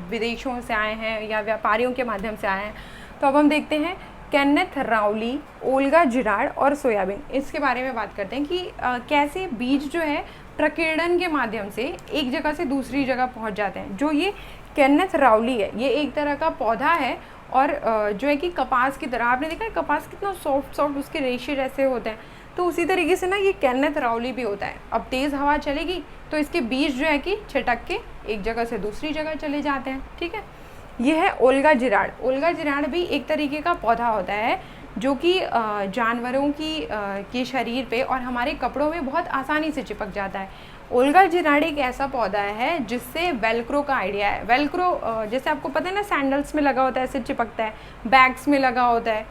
विदेशों से आए हैं या व्यापारियों के माध्यम से आए हैं, तो अब हम देखते हैं केनेथ राउली, ओल्गा जिरार्ड और सोयाबीन, इसके बारे में बात करते हैं कि कैसे बीज जो है प्रकीर्णन के माध्यम से एक जगह से दूसरी जगह पहुंच जाते हैं। जो ये केनेथ राउली है, ये एक तरह का पौधा है, और जो है कि कपास की तरह, आपने देखा है कपास कितना सॉफ्ट उसके रेशे जैसे होते हैं, तो उसी तरीके से ना ये केनेथ राउली भी होता है। अब तेज़ हवा चलेगी तो इसके बीज जो है कि छिटक के एक जगह से दूसरी जगह चले जाते हैं। ठीक है, ये है ओल्गा जिरार्ड। ओल्गा जिरार्ड भी एक तरीके का पौधा होता है जो कि जानवरों के शरीर पे और हमारे कपड़ों में बहुत आसानी से चिपक जाता है। ओल्गा जिरार्ड एक ऐसा पौधा है जिससे वेलक्रो का आइडिया है। वेलक्रो जैसे आपको पता है ना, सैंडल्स में लगा होता है, ऐसे चिपकता है, बैग्स में लगा होता है,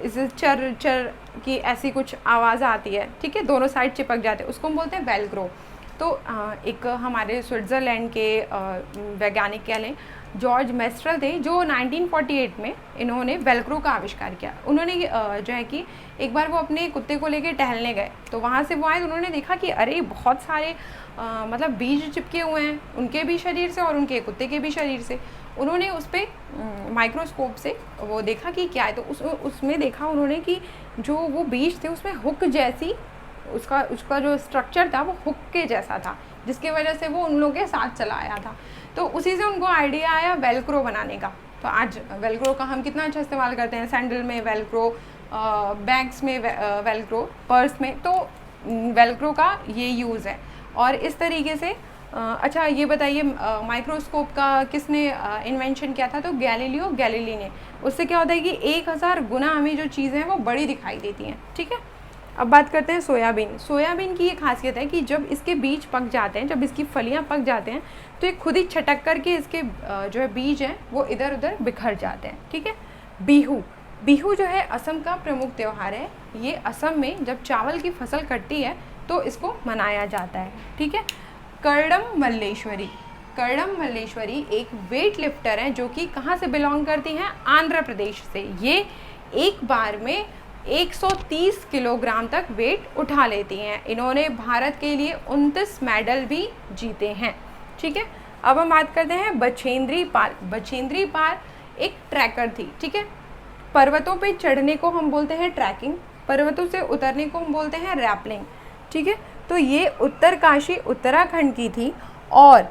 इसे चर चर की ऐसी कुछ आवाज़ आती है। ठीक है, दोनों साइड चिपक जाते हैं, उसको हम बोलते हैं वेलक्रो। तो एक हमारे स्विट्ज़रलैंड के वैज्ञानिक कह लें, जॉर्ज मेस्ट्रल थे, जो 1948 में इन्होंने वेलक्रो का आविष्कार किया। उन्होंने जो है कि एक बार वो अपने कुत्ते को लेके टहलने गए, तो वहाँ से वो आए तो उन्होंने देखा कि अरे बहुत सारे मतलब बीज चिपके हुए हैं, उनके भी शरीर से और उनके कुत्ते के भी शरीर से। उन्होंने उस पर माइक्रोस्कोप से वो देखा कि क्या है, तो उसमें देखा उन्होंने कि जो वो बीज थे उसमें हुक जैसी उसका जो स्ट्रक्चर था वो हुक के जैसा था, जिसकी वजह से वो उन लोगों के साथ चला आया था। तो उसी से उनको आइडिया आया वेलक्रो बनाने का। तो आज वेलक्रो का हम कितना अच्छा इस्तेमाल करते हैं, सैंडल में वेलक्रो, बैग्स में वेलक्रो, पर्स में, तो वेलक्रो का ये यूज़ है। और इस तरीके से अच्छा ये बताइए, माइक्रोस्कोप का किसने इन्वेंशन किया था? तो गैलीलियो गैलीली ने। उससे क्या होता है कि 1000 गुना हमें जो चीज़ें हैं वो बड़ी दिखाई देती हैं। ठीक है, अब बात करते हैं सोयाबीन। सोयाबीन की ये खासियत है कि जब इसके बीज पक जाते हैं, जब इसकी फलियां पक जाते हैं, तो ये खुद ही छटक करके इसके जो है बीज हैं वो इधर उधर बिखर जाते हैं। ठीक है, बिहू जो है असम का प्रमुख त्यौहार है। ये असम में जब चावल की फसल कटती है तो इसको मनाया जाता है। ठीक है, कर्डम मल्लेश्वरी एक वेट लिफ्टर हैं जो कि कहाँ से बिलोंग करती हैं? आंध्र प्रदेश से। ये एक बार में 130 किलोग्राम तक वेट उठा लेती हैं। इन्होंने भारत के लिए 29 मेडल भी जीते हैं। ठीक है, अब हम बात करते हैं बछेंद्री पाल एक ट्रैकर थी। ठीक है, पर्वतों पे चढ़ने को हम बोलते हैं ट्रैकिंग, पर्वतों से उतरने को हम बोलते हैं रैपलिंग। ठीक है, तो ये उत्तरकाशी उत्तराखंड की थी, और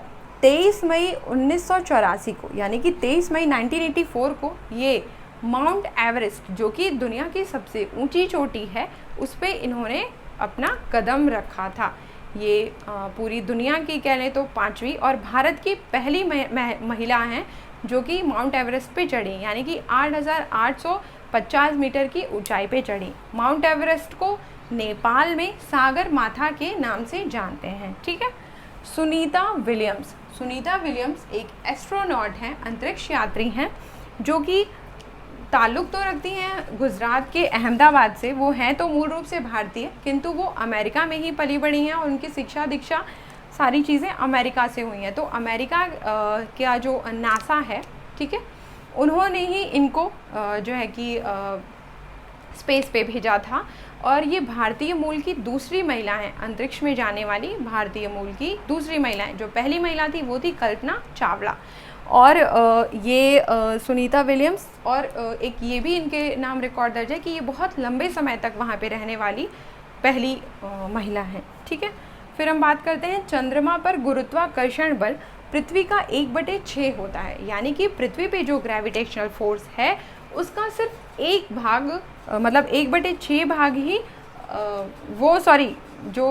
23 मई 1984 को, यानी कि 23 मई 1984 को ये माउंट एवरेस्ट, जो कि दुनिया की सबसे ऊंची चोटी है, उस पे इन्होंने अपना कदम रखा था। ये पूरी दुनिया की कह लें तो 5वीं और भारत की पहली महिला हैं जो कि माउंट एवरेस्ट पे चढ़ी, यानी कि 8850 मीटर की ऊंचाई पे चढ़ी। माउंट एवरेस्ट को नेपाल में सागर माथा के नाम से जानते हैं। ठीक है, सुनीता विलियम्स एक एस्ट्रोनॉट हैं, अंतरिक्ष यात्री हैं, जो कि ताल्लुक़ तो रखती हैं गुजरात के अहमदाबाद से। वो हैं तो मूल रूप से भारतीय, किंतु वो अमेरिका में ही पली बड़ी हैं और उनकी शिक्षा दीक्षा सारी चीज़ें अमेरिका से हुई हैं। तो अमेरिका का जो नासा है, ठीक है, उन्होंने ही इनको जो है कि स्पेस पे भेजा था। और ये भारतीय मूल की दूसरी महिला हैं, अंतरिक्ष में जाने वाली भारतीय मूल की दूसरी महिला हैं। जो पहली महिला थी वो थी कल्पना चावला, और ये सुनीता विलियम्स, और एक ये भी इनके नाम रिकॉर्ड दर्ज है कि ये बहुत लंबे समय तक वहाँ पे रहने वाली पहली महिला हैं। ठीक है, फिर हम बात करते हैं चंद्रमा पर गुरुत्वाकर्षण बल पृथ्वी का 1/6 होता है, यानी कि पृथ्वी पे जो ग्रेविटेशनल फोर्स है उसका सिर्फ एक भाग मतलब 1/6 भाग ही जो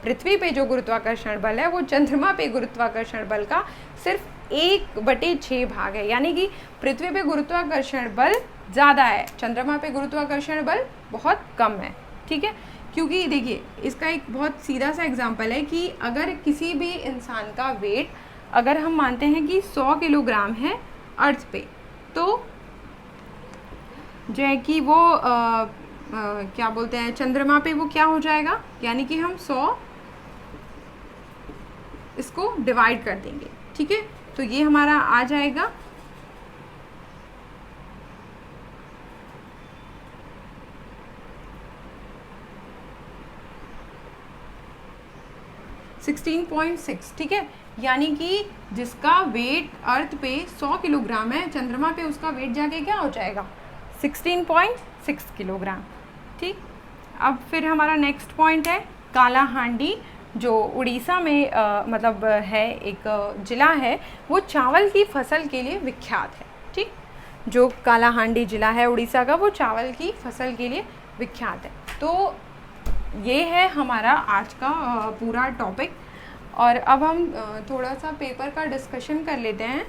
पृथ्वी पे जो गुरुत्वाकर्षण बल है वो चंद्रमा पे गुरुत्वाकर्षण बल का सिर्फ 1/6 भाग है, यानी कि पृथ्वी पे गुरुत्वाकर्षण बल ज़्यादा है, चंद्रमा पे गुरुत्वाकर्षण बल बहुत कम है। ठीक है, क्योंकि देखिए इसका एक बहुत सीधा सा एग्जांपल है कि अगर किसी भी इंसान का वेट अगर हम मानते हैं कि 100 किलोग्राम है अर्थ पे, तो जो है कि वो क्या बोलते हैं चंद्रमा पे वो क्या हो जाएगा, यानी कि हम 100 इसको डिवाइड कर देंगे। ठीक है, तो ये हमारा आ जाएगा 16.6। ठीक है, यानी कि जिसका वेट अर्थ पे 100 किलोग्राम है, चंद्रमा पे उसका वेट जाके क्या हो जाएगा 16.6 किलोग्राम। ठीक, अब फिर हमारा नेक्स्ट पॉइंट है काला हांडी, जो उड़ीसा में मतलब है एक ज़िला है, वो चावल की फसल के लिए विख्यात है। ठीक, जो काला हांडी ज़िला है उड़ीसा का वो चावल की फसल के लिए विख्यात है। तो ये है हमारा आज का पूरा टॉपिक, और अब हम थोड़ा सा पेपर का डिस्कशन कर लेते हैं।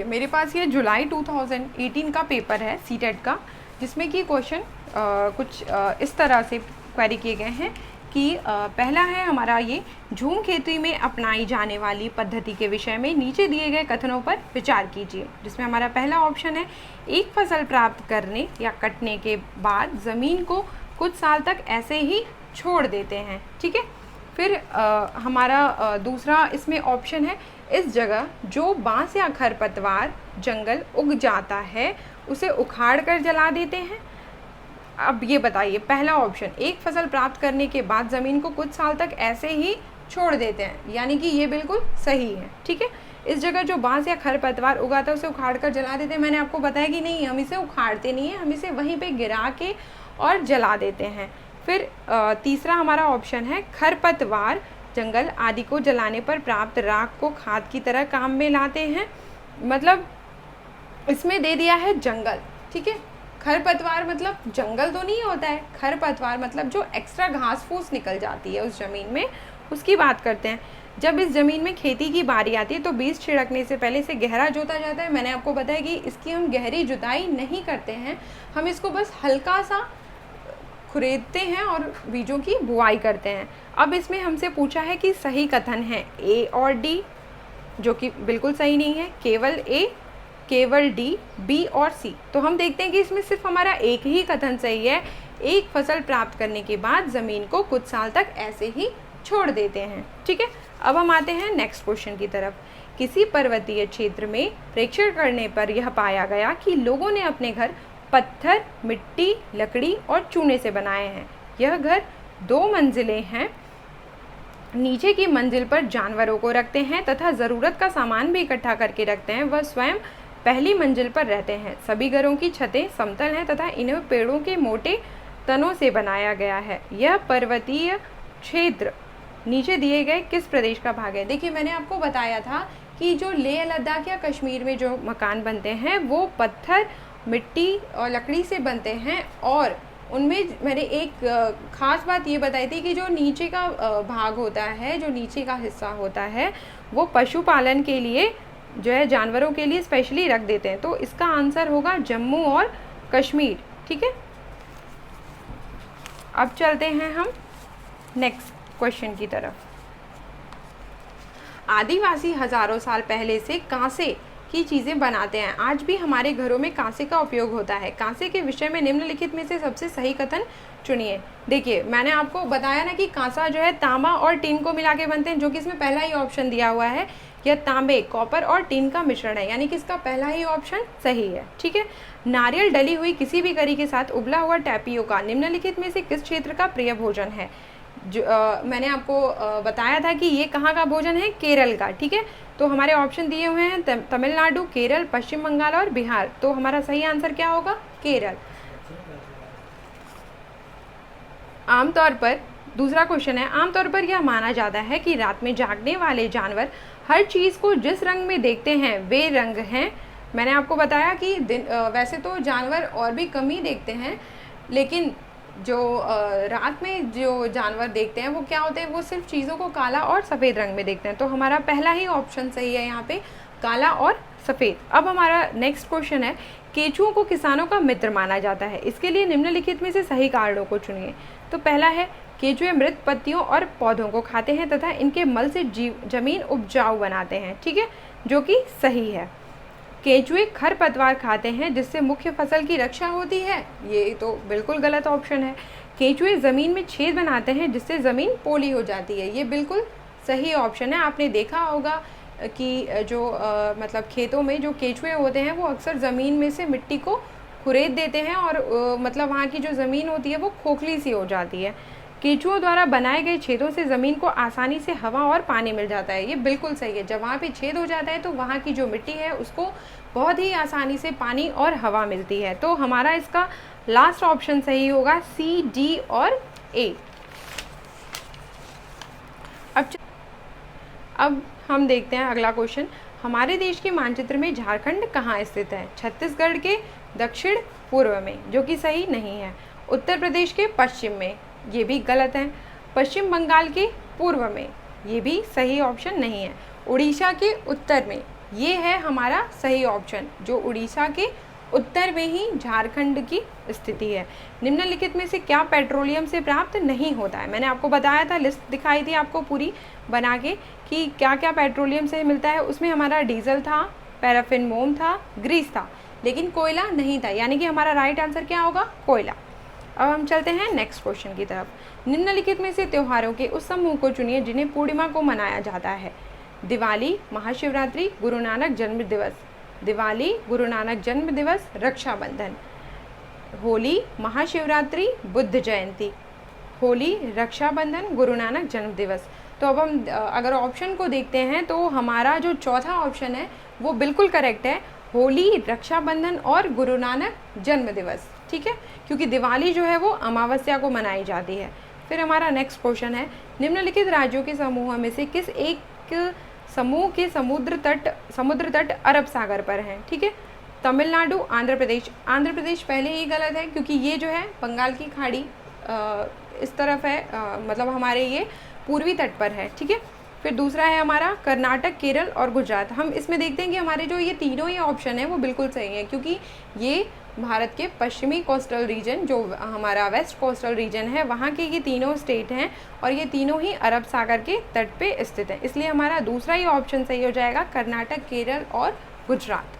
मेरे पास ये जुलाई 2018 का पेपर है सीटेट का, जिसमें कि क्वेश्चन कुछ इस तरह से क्वेरी किए गए हैं कि पहला है हमारा ये झूम खेती में अपनाई जाने वाली पद्धति के विषय में नीचे दिए गए कथनों पर विचार कीजिए, जिसमें हमारा पहला ऑप्शन है एक फसल प्राप्त करने या कटने के बाद ज़मीन को कुछ साल तक ऐसे ही छोड़ देते हैं। ठीक है, फिर हमारा दूसरा इसमें ऑप्शन है इस जगह जो बांस या खरपतवार जंगल उग जाता है उसे उखाड़ कर जला देते हैं। अब ये बताइए, पहला ऑप्शन एक फसल प्राप्त करने के बाद ज़मीन को कुछ साल तक ऐसे ही छोड़ देते हैं, यानी कि ये बिल्कुल सही है। ठीक है, इस जगह जो बांस या खरपतवार उगाता है उसे उखाड़ कर जला देते हैं, मैंने आपको बताया कि नहीं, हम इसे उखाड़ते नहीं हैं, हम इसे वहीं पे गिरा के और जला देते हैं। फिर तीसरा हमारा ऑप्शन है खरपतवार जंगल आदि को जलाने पर प्राप्त राख को खाद की तरह काम में लाते हैं, मतलब इसमें दे दिया है जंगल। ठीक है, खरपतवार मतलब जंगल तो नहीं होता है, खरपतवार मतलब जो एक्स्ट्रा घास फूस निकल जाती है उस ज़मीन में, उसकी बात करते हैं। जब इस ज़मीन में खेती की बारी आती है तो बीज छिड़कने से पहले इसे गहरा जोता जाता है। मैंने आपको बताया कि इसकी हम गहरी जुताई नहीं करते हैं, हम इसको बस हल्का सा खुरेदते हैं और बीजों की बुआई करते हैं। अब इसमें हमसे पूछा है कि सही कथन है ए और डी, जो कि बिल्कुल सही नहीं है, केवल ए, केवल डी, बी और सी। तो हम देखते हैं कि इसमें सिर्फ हमारा एक ही कथन सही है, एक फसल प्राप्त करने के बाद ज़मीन को कुछ साल तक ऐसे ही छोड़ देते हैं। ठीक है, अब हम आते हैं नेक्स्ट क्वेश्चन की तरफ। किसी पर्वतीय क्षेत्र में प्रेक्षण करने पर यह पाया गया कि लोगों ने अपने घर पत्थर, मिट्टी, लकड़ी और चूने से बनाए हैं। यह घर 2 मंजिलें हैं, नीचे की मंजिल पर जानवरों को रखते हैं तथा ज़रूरत का सामान भी इकट्ठा करके रखते हैं। वह स्वयं पहली मंजिल पर रहते हैं। सभी घरों की छतें समतल हैं तथा इन्हें पेड़ों के मोटे तनों से बनाया गया है। यह पर्वतीय क्षेत्र नीचे दिए गए किस प्रदेश का भाग है? देखिए, मैंने आपको बताया था कि जो लेह लद्दाख या कश्मीर में जो मकान बनते हैं वो पत्थर, मिट्टी और लकड़ी से बनते हैं, और उनमें मैंने एक ख़ास बात ये बताई थी कि जो नीचे का भाग होता है, जो नीचे का हिस्सा होता है, वो पशुपालन के लिए जो है जानवरों के लिए स्पेशली रख देते हैं। तो इसका आंसर होगा जम्मू और कश्मीर। ठीक है, अब चलते हैं हम नेक्स्ट क्वेश्चन की तरफ। आदिवासी हजारों साल पहले से कांसे की चीज़ें बनाते हैं। आज भी हमारे घरों में कांसे का उपयोग होता है। कांसे के विषय में निम्नलिखित में से सबसे सही कथन चुनिए। देखिए, मैंने आपको बताया ना कि कांसा जो है तांबा और टिन को मिला के बनते हैं, जो कि इसमें पहला ही ऑप्शन दिया हुआ है। यह तांबे, कॉपर और टिन का मिश्रण है, यानी कि इसका पहला ही ऑप्शन सही है। ठीक है। नारियल डली हुई किसी भी करी के साथ उबला हुआ टैपियोका निम्नलिखित में से किस क्षेत्र का प्रिय भोजन है? जो मैंने आपको बताया था कि ये कहाँ का भोजन है, केरल का। ठीक है। तो हमारे ऑप्शन दिए हुए हैं तमिलनाडु, केरल, पश्चिम बंगाल और बिहार। तो हमारा सही आंसर क्या होगा? केरल। आमतौर पर, दूसरा क्वेश्चन है, आमतौर पर यह माना जाता है कि रात में जागने वाले जानवर हर चीज़ को जिस रंग में देखते हैं वे रंग हैं। मैंने आपको बताया कि वैसे तो जानवर और भी कम ही देखते हैं, लेकिन जो रात में जो जानवर देखते हैं वो क्या होते हैं, वो सिर्फ चीज़ों को काला और सफ़ेद रंग में देखते हैं। तो हमारा पहला ही ऑप्शन सही है यहाँ पे, काला और सफ़ेद। अब हमारा नेक्स्ट क्वेश्चन है, केंचुओं को किसानों का मित्र माना जाता है, इसके लिए निम्नलिखित में से सही कारणों को चुनिए। तो पहला है, केंचुए मृत पत्तियों और पौधों को खाते हैं तथा इनके मल से जमीन उपजाऊ बनाते हैं। ठीक है, जो कि सही है। केंचुए खरपतवार खाते हैं जिससे मुख्य फसल की रक्षा होती है, ये तो बिल्कुल गलत ऑप्शन है। केंचुए ज़मीन में छेद बनाते हैं जिससे ज़मीन पोली हो जाती है, ये बिल्कुल सही ऑप्शन है। आपने देखा होगा कि जो मतलब खेतों में जो केंचुए होते हैं वो अक्सर ज़मीन में से मिट्टी को खुरेद देते हैं और मतलब वहाँ की जो ज़मीन होती है वो खोखली सी हो जाती है। केंचुओं द्वारा बनाए गए छेदों से ज़मीन को आसानी से हवा और पानी मिल जाता है, ये बिल्कुल सही है। जब वहाँ पे छेद हो जाता है तो वहाँ की जो मिट्टी है उसको बहुत ही आसानी से पानी और हवा मिलती है। तो हमारा इसका लास्ट ऑप्शन सही होगा, सी, डी और ए। अब हम देखते हैं अगला क्वेश्चन, हमारे देश के मानचित्र में झारखंड कहाँ स्थित है? छत्तीसगढ़ के दक्षिण पूर्व में, जो कि सही नहीं है। उत्तर प्रदेश के पश्चिम में, ये भी गलत है। पश्चिम बंगाल के पूर्व में, ये भी सही ऑप्शन नहीं है। उड़ीसा के उत्तर में, ये है हमारा सही ऑप्शन, जो उड़ीसा के उत्तर में ही झारखंड की स्थिति है। निम्नलिखित में से क्या पेट्रोलियम से प्राप्त नहीं होता है? मैंने आपको बताया था, लिस्ट दिखाई थी आपको पूरी बना के कि क्या क्या पेट्रोलियम से मिलता है। उसमें हमारा डीजल था, पैराफिन मोम था, ग्रीस था, लेकिन कोयला नहीं था, यानी कि हमारा राइट आंसर क्या होगा? कोयला। अब हम चलते हैं नेक्स्ट क्वेश्चन की तरफ। निम्नलिखित में से त्योहारों के उस समूह को चुनिए जिन्हें पूर्णिमा को मनाया जाता है। दिवाली, महाशिवरात्रि, गुरु नानक जन्म दिवस। दिवाली, गुरु नानक जन्म दिवस, रक्षाबंधन। होली, महाशिवरात्रि, बुद्ध जयंती। होली, रक्षाबंधन, गुरु नानक जन्म दिवस। तो अब हम अगर ऑप्शन को देखते हैं तो हमारा जो चौथा ऑप्शन है वो बिल्कुल करेक्ट है, होली, रक्षाबंधन और गुरु नानक जन्म दिवस। ठीक है, क्योंकि दिवाली जो है वो अमावस्या को मनाई जाती है। फिर हमारा नेक्स्ट क्वेश्चन है, निम्नलिखित राज्यों के समूह में से किस एक समूह के समुद्र तट अरब सागर पर हैं? ठीक है, तमिलनाडु, आंध्र प्रदेश। आंध्र प्रदेश पहले ही गलत है क्योंकि ये जो है बंगाल की खाड़ी इस तरफ है, मतलब हमारे ये पूर्वी तट पर है। ठीक है, फिर दूसरा है हमारा कर्नाटक, केरल और गुजरात। हम इसमें देखते हैं कि हमारे जो ये तीनों ही ऑप्शन है वो बिल्कुल सही है, क्योंकि ये भारत के पश्चिमी कोस्टल रीजन, जो हमारा वेस्ट कोस्टल रीजन है, वहाँ के ये तीनों स्टेट हैं और ये तीनों ही अरब सागर के तट पे स्थित हैं। इसलिए हमारा दूसरा ही ऑप्शन सही हो जाएगा, कर्नाटक, केरल और गुजरात।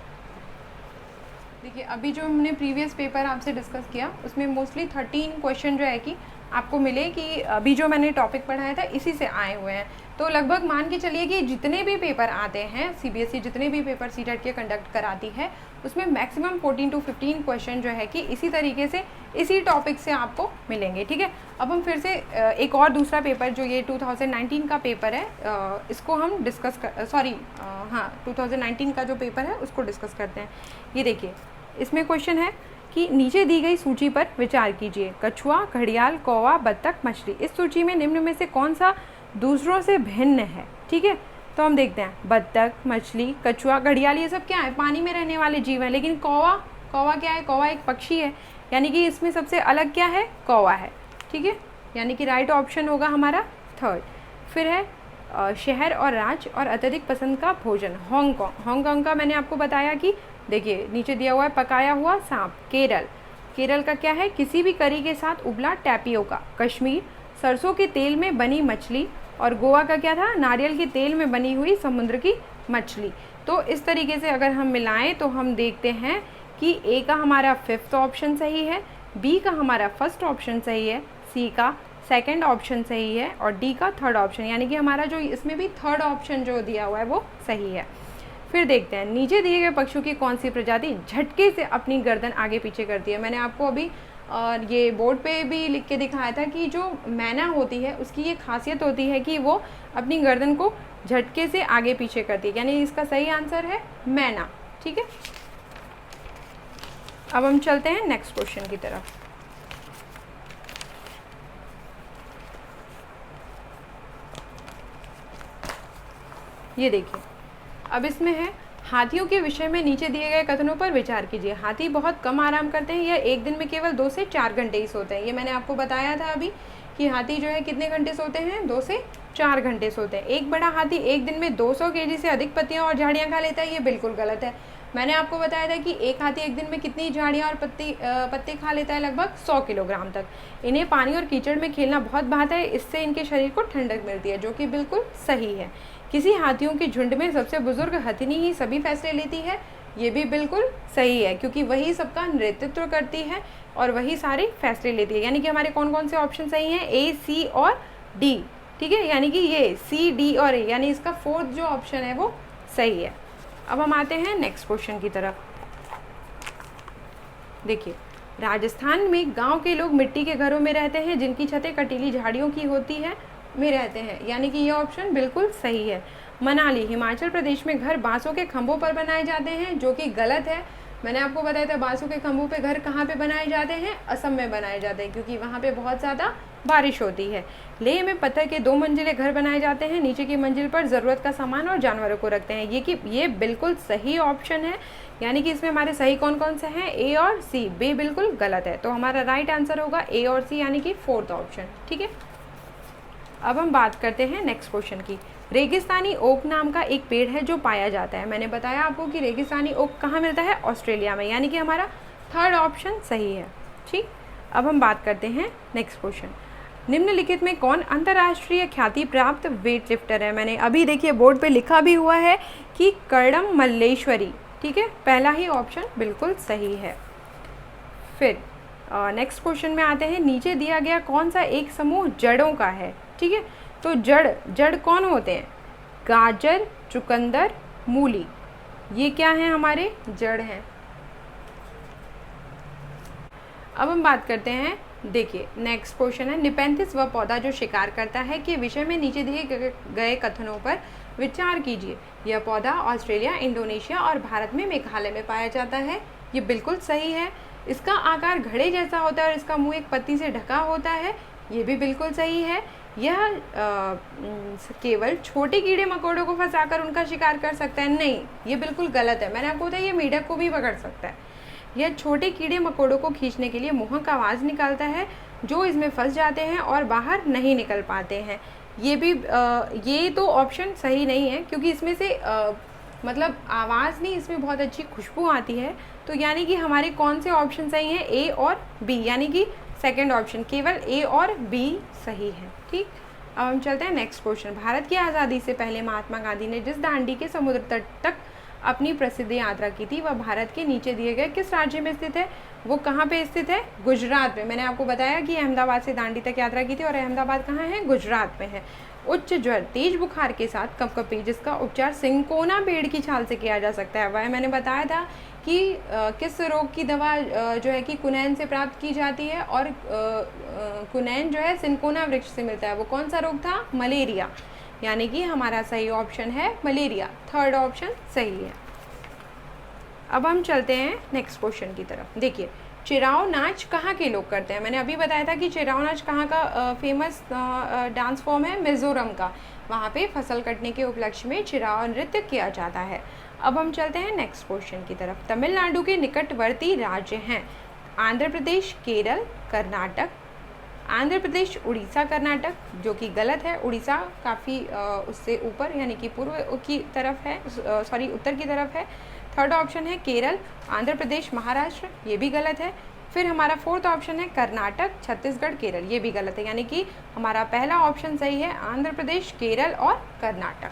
देखिए, अभी जो हमने प्रीवियस पेपर आपसे डिस्कस किया उसमें मोस्टली 13 क्वेश्चन जो है कि आपको मिले कि अभी जो मैंने टॉपिक पढ़ाया था इसी से आए हुए हैं। तो लगभग मान के चलिए कि जितने भी पेपर आते हैं, सीबीएसई जितने भी पेपर सीटेट के कंडक्ट कराती है उसमें मैक्सिमम 14 to 15 क्वेश्चन जो है कि इसी तरीके से इसी टॉपिक से आपको मिलेंगे। ठीक है, अब हम फिर से एक और दूसरा पेपर जो ये 2019 का पेपर है इसको हम डिस्कस कर 2019 का जो पेपर है उसको डिस्कस करते हैं। ये देखिए, इसमें क्वेश्चन है कि नीचे दी गई सूची पर विचार कीजिए। कछुआ, घड़ियाल, कौवा, बत्तख, मछली। इस सूची में निम्न में से कौन सा दूसरों से भिन्न है? ठीक है, तो हम देखते हैं, बत्तख, मछली, कछुआ, घड़ियाल, ये सब क्या है? पानी में रहने वाले जीव हैं। लेकिन कौवा क्या है? कौवा एक पक्षी है, यानी कि इसमें सबसे अलग क्या है? कौवा है। ठीक है, यानी कि राइट ऑप्शन होगा हमारा थर्ड। फिर है शहर और राज्य और अत्यधिक पसंद का भोजन। हांगकांग का मैंने आपको बताया कि देखिए नीचे दिया हुआ है, पकाया हुआ सांप। केरल का क्या है? किसी भी करी के साथ उबला टैपियोका। कश्मीर, सरसों के तेल में बनी मछली। और गोवा का क्या था? नारियल के तेल में बनी हुई समुद्र की मछली। तो इस तरीके से अगर हम मिलाएं तो हम देखते हैं कि ए का हमारा 5th ऑप्शन सही है, बी का हमारा 1st ऑप्शन सही है, सी का 2nd ऑप्शन सही है और डी का 3rd ऑप्शन, यानी कि हमारा जो इसमें भी 3rd ऑप्शन जो दिया हुआ है वो सही है। फिर देखते हैं नीचे दिए गए पक्षियों की कौन सी प्रजाति झटके से अपनी गर्दन आगे पीछे करती है। मैंने आपको अभी और ये बोर्ड पे भी लिख के दिखाया था कि जो मैना होती है उसकी ये खासियत होती है कि वो अपनी गर्दन को झटके से आगे पीछे करती है, यानी इसका सही आंसर है मैना। ठीक है, अब हम चलते हैं नेक्स्ट क्वेश्चन की तरफ। ये देखिए, अब इसमें है हाथियों के विषय में नीचे दिए गए कथनों पर विचार कीजिए। हाथी बहुत कम आराम करते हैं, यह एक दिन में केवल 2 से 4 घंटे ही सोते हैं। ये मैंने आपको बताया था अभी कि हाथी जो है कितने घंटे सोते हैं, 2 से 4 घंटे सोते हैं। एक बड़ा हाथी एक दिन में 200 केजी से अधिक पत्तियां और झाड़ियां खा लेता है, ये बिल्कुल गलत है। मैंने आपको बताया था कि एक हाथी एक दिन में कितनी झाड़ियाँ और पत्ते खा लेता है, लगभग 100 किलोग्राम तक। इन्हें पानी और कीचड़ में खेलना बहुत भाता है, इससे इनके शरीर को ठंडक मिलती है, जो कि बिल्कुल सही है। किसी हाथियों के झुंड में सबसे बुजुर्ग हथिनी ही सभी फैसले लेती है, ये भी बिल्कुल सही है, क्योंकि वही सबका नेतृत्व करती है और वही सारे फैसले लेती है। यानी कि हमारे कौन कौन से ऑप्शन सही हैं, ए, सी और डी। ठीक है, यानी कि ये सी, डी और ए, यानी इसका 4th जो ऑप्शन है वो सही है। अब हम आते हैं नेक्स्ट क्वेश्चन की तरफ। देखिए, राजस्थान में गांव के लोग मिट्टी के घरों में रहते हैं जिनकी छतें कटीली झाड़ियों की होती है में रहते हैं, यानी कि ये ऑप्शन बिल्कुल सही है। मनाली हिमाचल प्रदेश में घर बांसों के खंभों पर बनाए जाते हैं, जो कि गलत है। मैंने आपको बताया था बांसों के खंभों पे घर कहाँ पे बनाए जाते हैं, असम में बनाए जाते हैं, क्योंकि वहाँ पे बहुत ज़्यादा बारिश होती है। लेह में पत्थर के 2 मंजिले घर बनाए जाते हैं, नीचे की मंजिल पर ज़रूरत का सामान और जानवरों को रखते हैं। ये बिल्कुल सही ऑप्शन है, यानी कि इसमें हमारे सही कौन कौन से हैं, ए और सी। बी बिल्कुल गलत है, तो हमारा राइट आंसर होगा ए और सी, यानी कि 4th ऑप्शन। ठीक है, अब हम बात करते हैं नेक्स्ट क्वेश्चन की। रेगिस्तानी ओक नाम का एक पेड़ है जो पाया जाता है। मैंने बताया आपको कि रेगिस्तानी ओक कहाँ मिलता है, ऑस्ट्रेलिया में, यानी कि हमारा 3rd ऑप्शन सही है। ठीक, अब हम बात करते हैं नेक्स्ट क्वेश्चन। निम्नलिखित में कौन अंतर्राष्ट्रीय ख्याति प्राप्त वेट लिफ्टर है। मैंने अभी देखिए बोर्ड पे लिखा भी हुआ है कि कर्णम मल्लेश्वरी। ठीक है, पहला ही ऑप्शन बिल्कुल सही है। फिर नेक्स्ट क्वेश्चन में आते हैं, नीचे दिया गया कौन सा एक समूह जड़ों का है। ठीक है, तो जड़ कौन होते हैं, गाजर, चुकंदर, मूली, ये क्या है, हमारे जड़ हैं। अब हम बात करते हैं, देखिए नेक्स्ट क्वेश्चन है, निपेंथिस वह पौधा जो शिकार करता है के विषय में नीचे दिए गए कथनों पर विचार कीजिए। यह पौधा ऑस्ट्रेलिया, इंडोनेशिया और भारत में मेघालय में पाया जाता है, ये बिल्कुल सही है। इसका आकार घड़े जैसा होता है और इसका मुंह एक पत्ती से ढका होता है, ये भी बिल्कुल सही है। यह केवल छोटे कीड़े मकोड़ों को फंसाकर उनका शिकार कर सकता है, नहीं, ये बिल्कुल गलत है। मैंने आपको बताया ये मेढक को भी पकड़ सकता है। यह छोटे कीड़े मकोड़ों को खींचने के लिए मुंह का आवाज़ निकालता है, जो इसमें फंस जाते हैं और बाहर नहीं निकल पाते हैं। ये भी ये तो ऑप्शन सही नहीं है, क्योंकि इसमें से मतलब आवाज़ नहीं, इसमें बहुत अच्छी खुशबू आती है। तो यानी कि हमारे कौन से ऑप्शन सही हैं, ए और बी, यानी कि 2nd ऑप्शन, केवल ए और बी सही है। ठीक, अब हम चलते हैं नेक्स्ट क्वेश्चन। भारत की आज़ादी से पहले महात्मा गांधी ने जिस दांडी के समुद्र तट तक अपनी प्रसिद्ध यात्रा की थी, वह भारत के नीचे दिए गए किस राज्य में स्थित है, वो कहाँ पे स्थित है, गुजरात में। मैंने आपको बताया कि अहमदाबाद से दांडी तक यात्रा की थी, और अहमदाबाद कहाँ है, गुजरात में है। उच्च ज्वर, तेज बुखार के साथ कपकपी, जिसका उपचार सिंकोना पेड़ की छाल से किया जा सकता है, वह मैंने बताया था कि किस रोग की दवा जो है कि कुनैन से प्राप्त की जाती है, और कुनैन जो है सिंकोना वृक्ष से मिलता है। वो कौन सा रोग था, मलेरिया, यानी कि हमारा सही ऑप्शन है मलेरिया, 3rd ऑप्शन सही है। अब हम चलते हैं नेक्स्ट क्वेश्चन की तरफ। देखिए, चिराव नाच कहाँ के लोग करते हैं। मैंने अभी बताया था कि चिराव नाच कहाँ का फेमस डांस फॉर्म है, मिज़ोरम का। वहाँ पे फसल कटने के उपलक्ष्य में चिराव नृत्य किया जाता है। अब हम चलते हैं नेक्स्ट क्वेश्चन की तरफ। तमिलनाडु के निकटवर्ती राज्य हैं आंध्र प्रदेश, केरल, कर्नाटक। आंध्र प्रदेश, उड़ीसा, कर्नाटक, जो कि गलत है। उड़ीसा काफ़ी उससे ऊपर, यानी कि पूर्व की तरफ है, सॉरी उत्तर की तरफ है। 3rd ऑप्शन है केरल, आंध्र प्रदेश, महाराष्ट्र, ये भी गलत है। फिर हमारा 4th ऑप्शन है कर्नाटक, छत्तीसगढ़, केरल, ये भी गलत है, यानी कि हमारा पहला ऑप्शन सही है, आंध्र प्रदेश, केरल और कर्नाटक।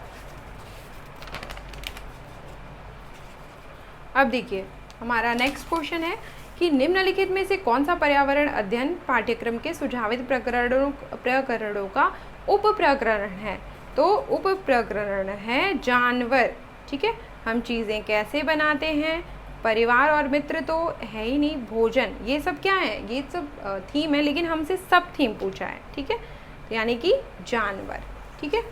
अब देखिए हमारा नेक्स्ट क्वेश्चन है कि निम्नलिखित में से कौन सा पर्यावरण अध्ययन पाठ्यक्रम के सुझावित प्रकरणों का उप प्रकरण है। तो उप प्रकरण है जानवर, ठीक है। हम चीज़ें कैसे बनाते हैं, परिवार और मित्र तो है ही नहीं, भोजन, ये सब क्या है, ये सब थीम है, लेकिन हमसे सब थीम पूछा है, ठीक है, तो यानी कि जानवर, ठीक है।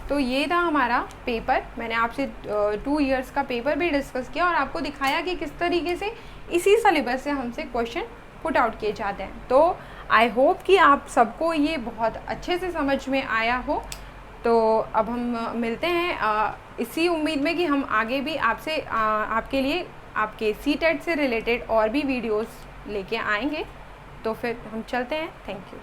तो ये था हमारा पेपर। मैंने आपसे 2 इयर्स का पेपर भी डिस्कस किया और आपको दिखाया कि किस तरीके से इसी सिलेबस से हमसे क्वेश्चन पुट आउट किए जाते हैं। तो आई होप कि आप सबको ये बहुत अच्छे से समझ में आया हो। तो अब हम मिलते हैं इसी उम्मीद में कि हम आगे भी आपसे आपके लिए आपके CTET से रिलेटेड और भी वीडियोस लेके आएंगे। तो फिर हम चलते हैं। Thank you.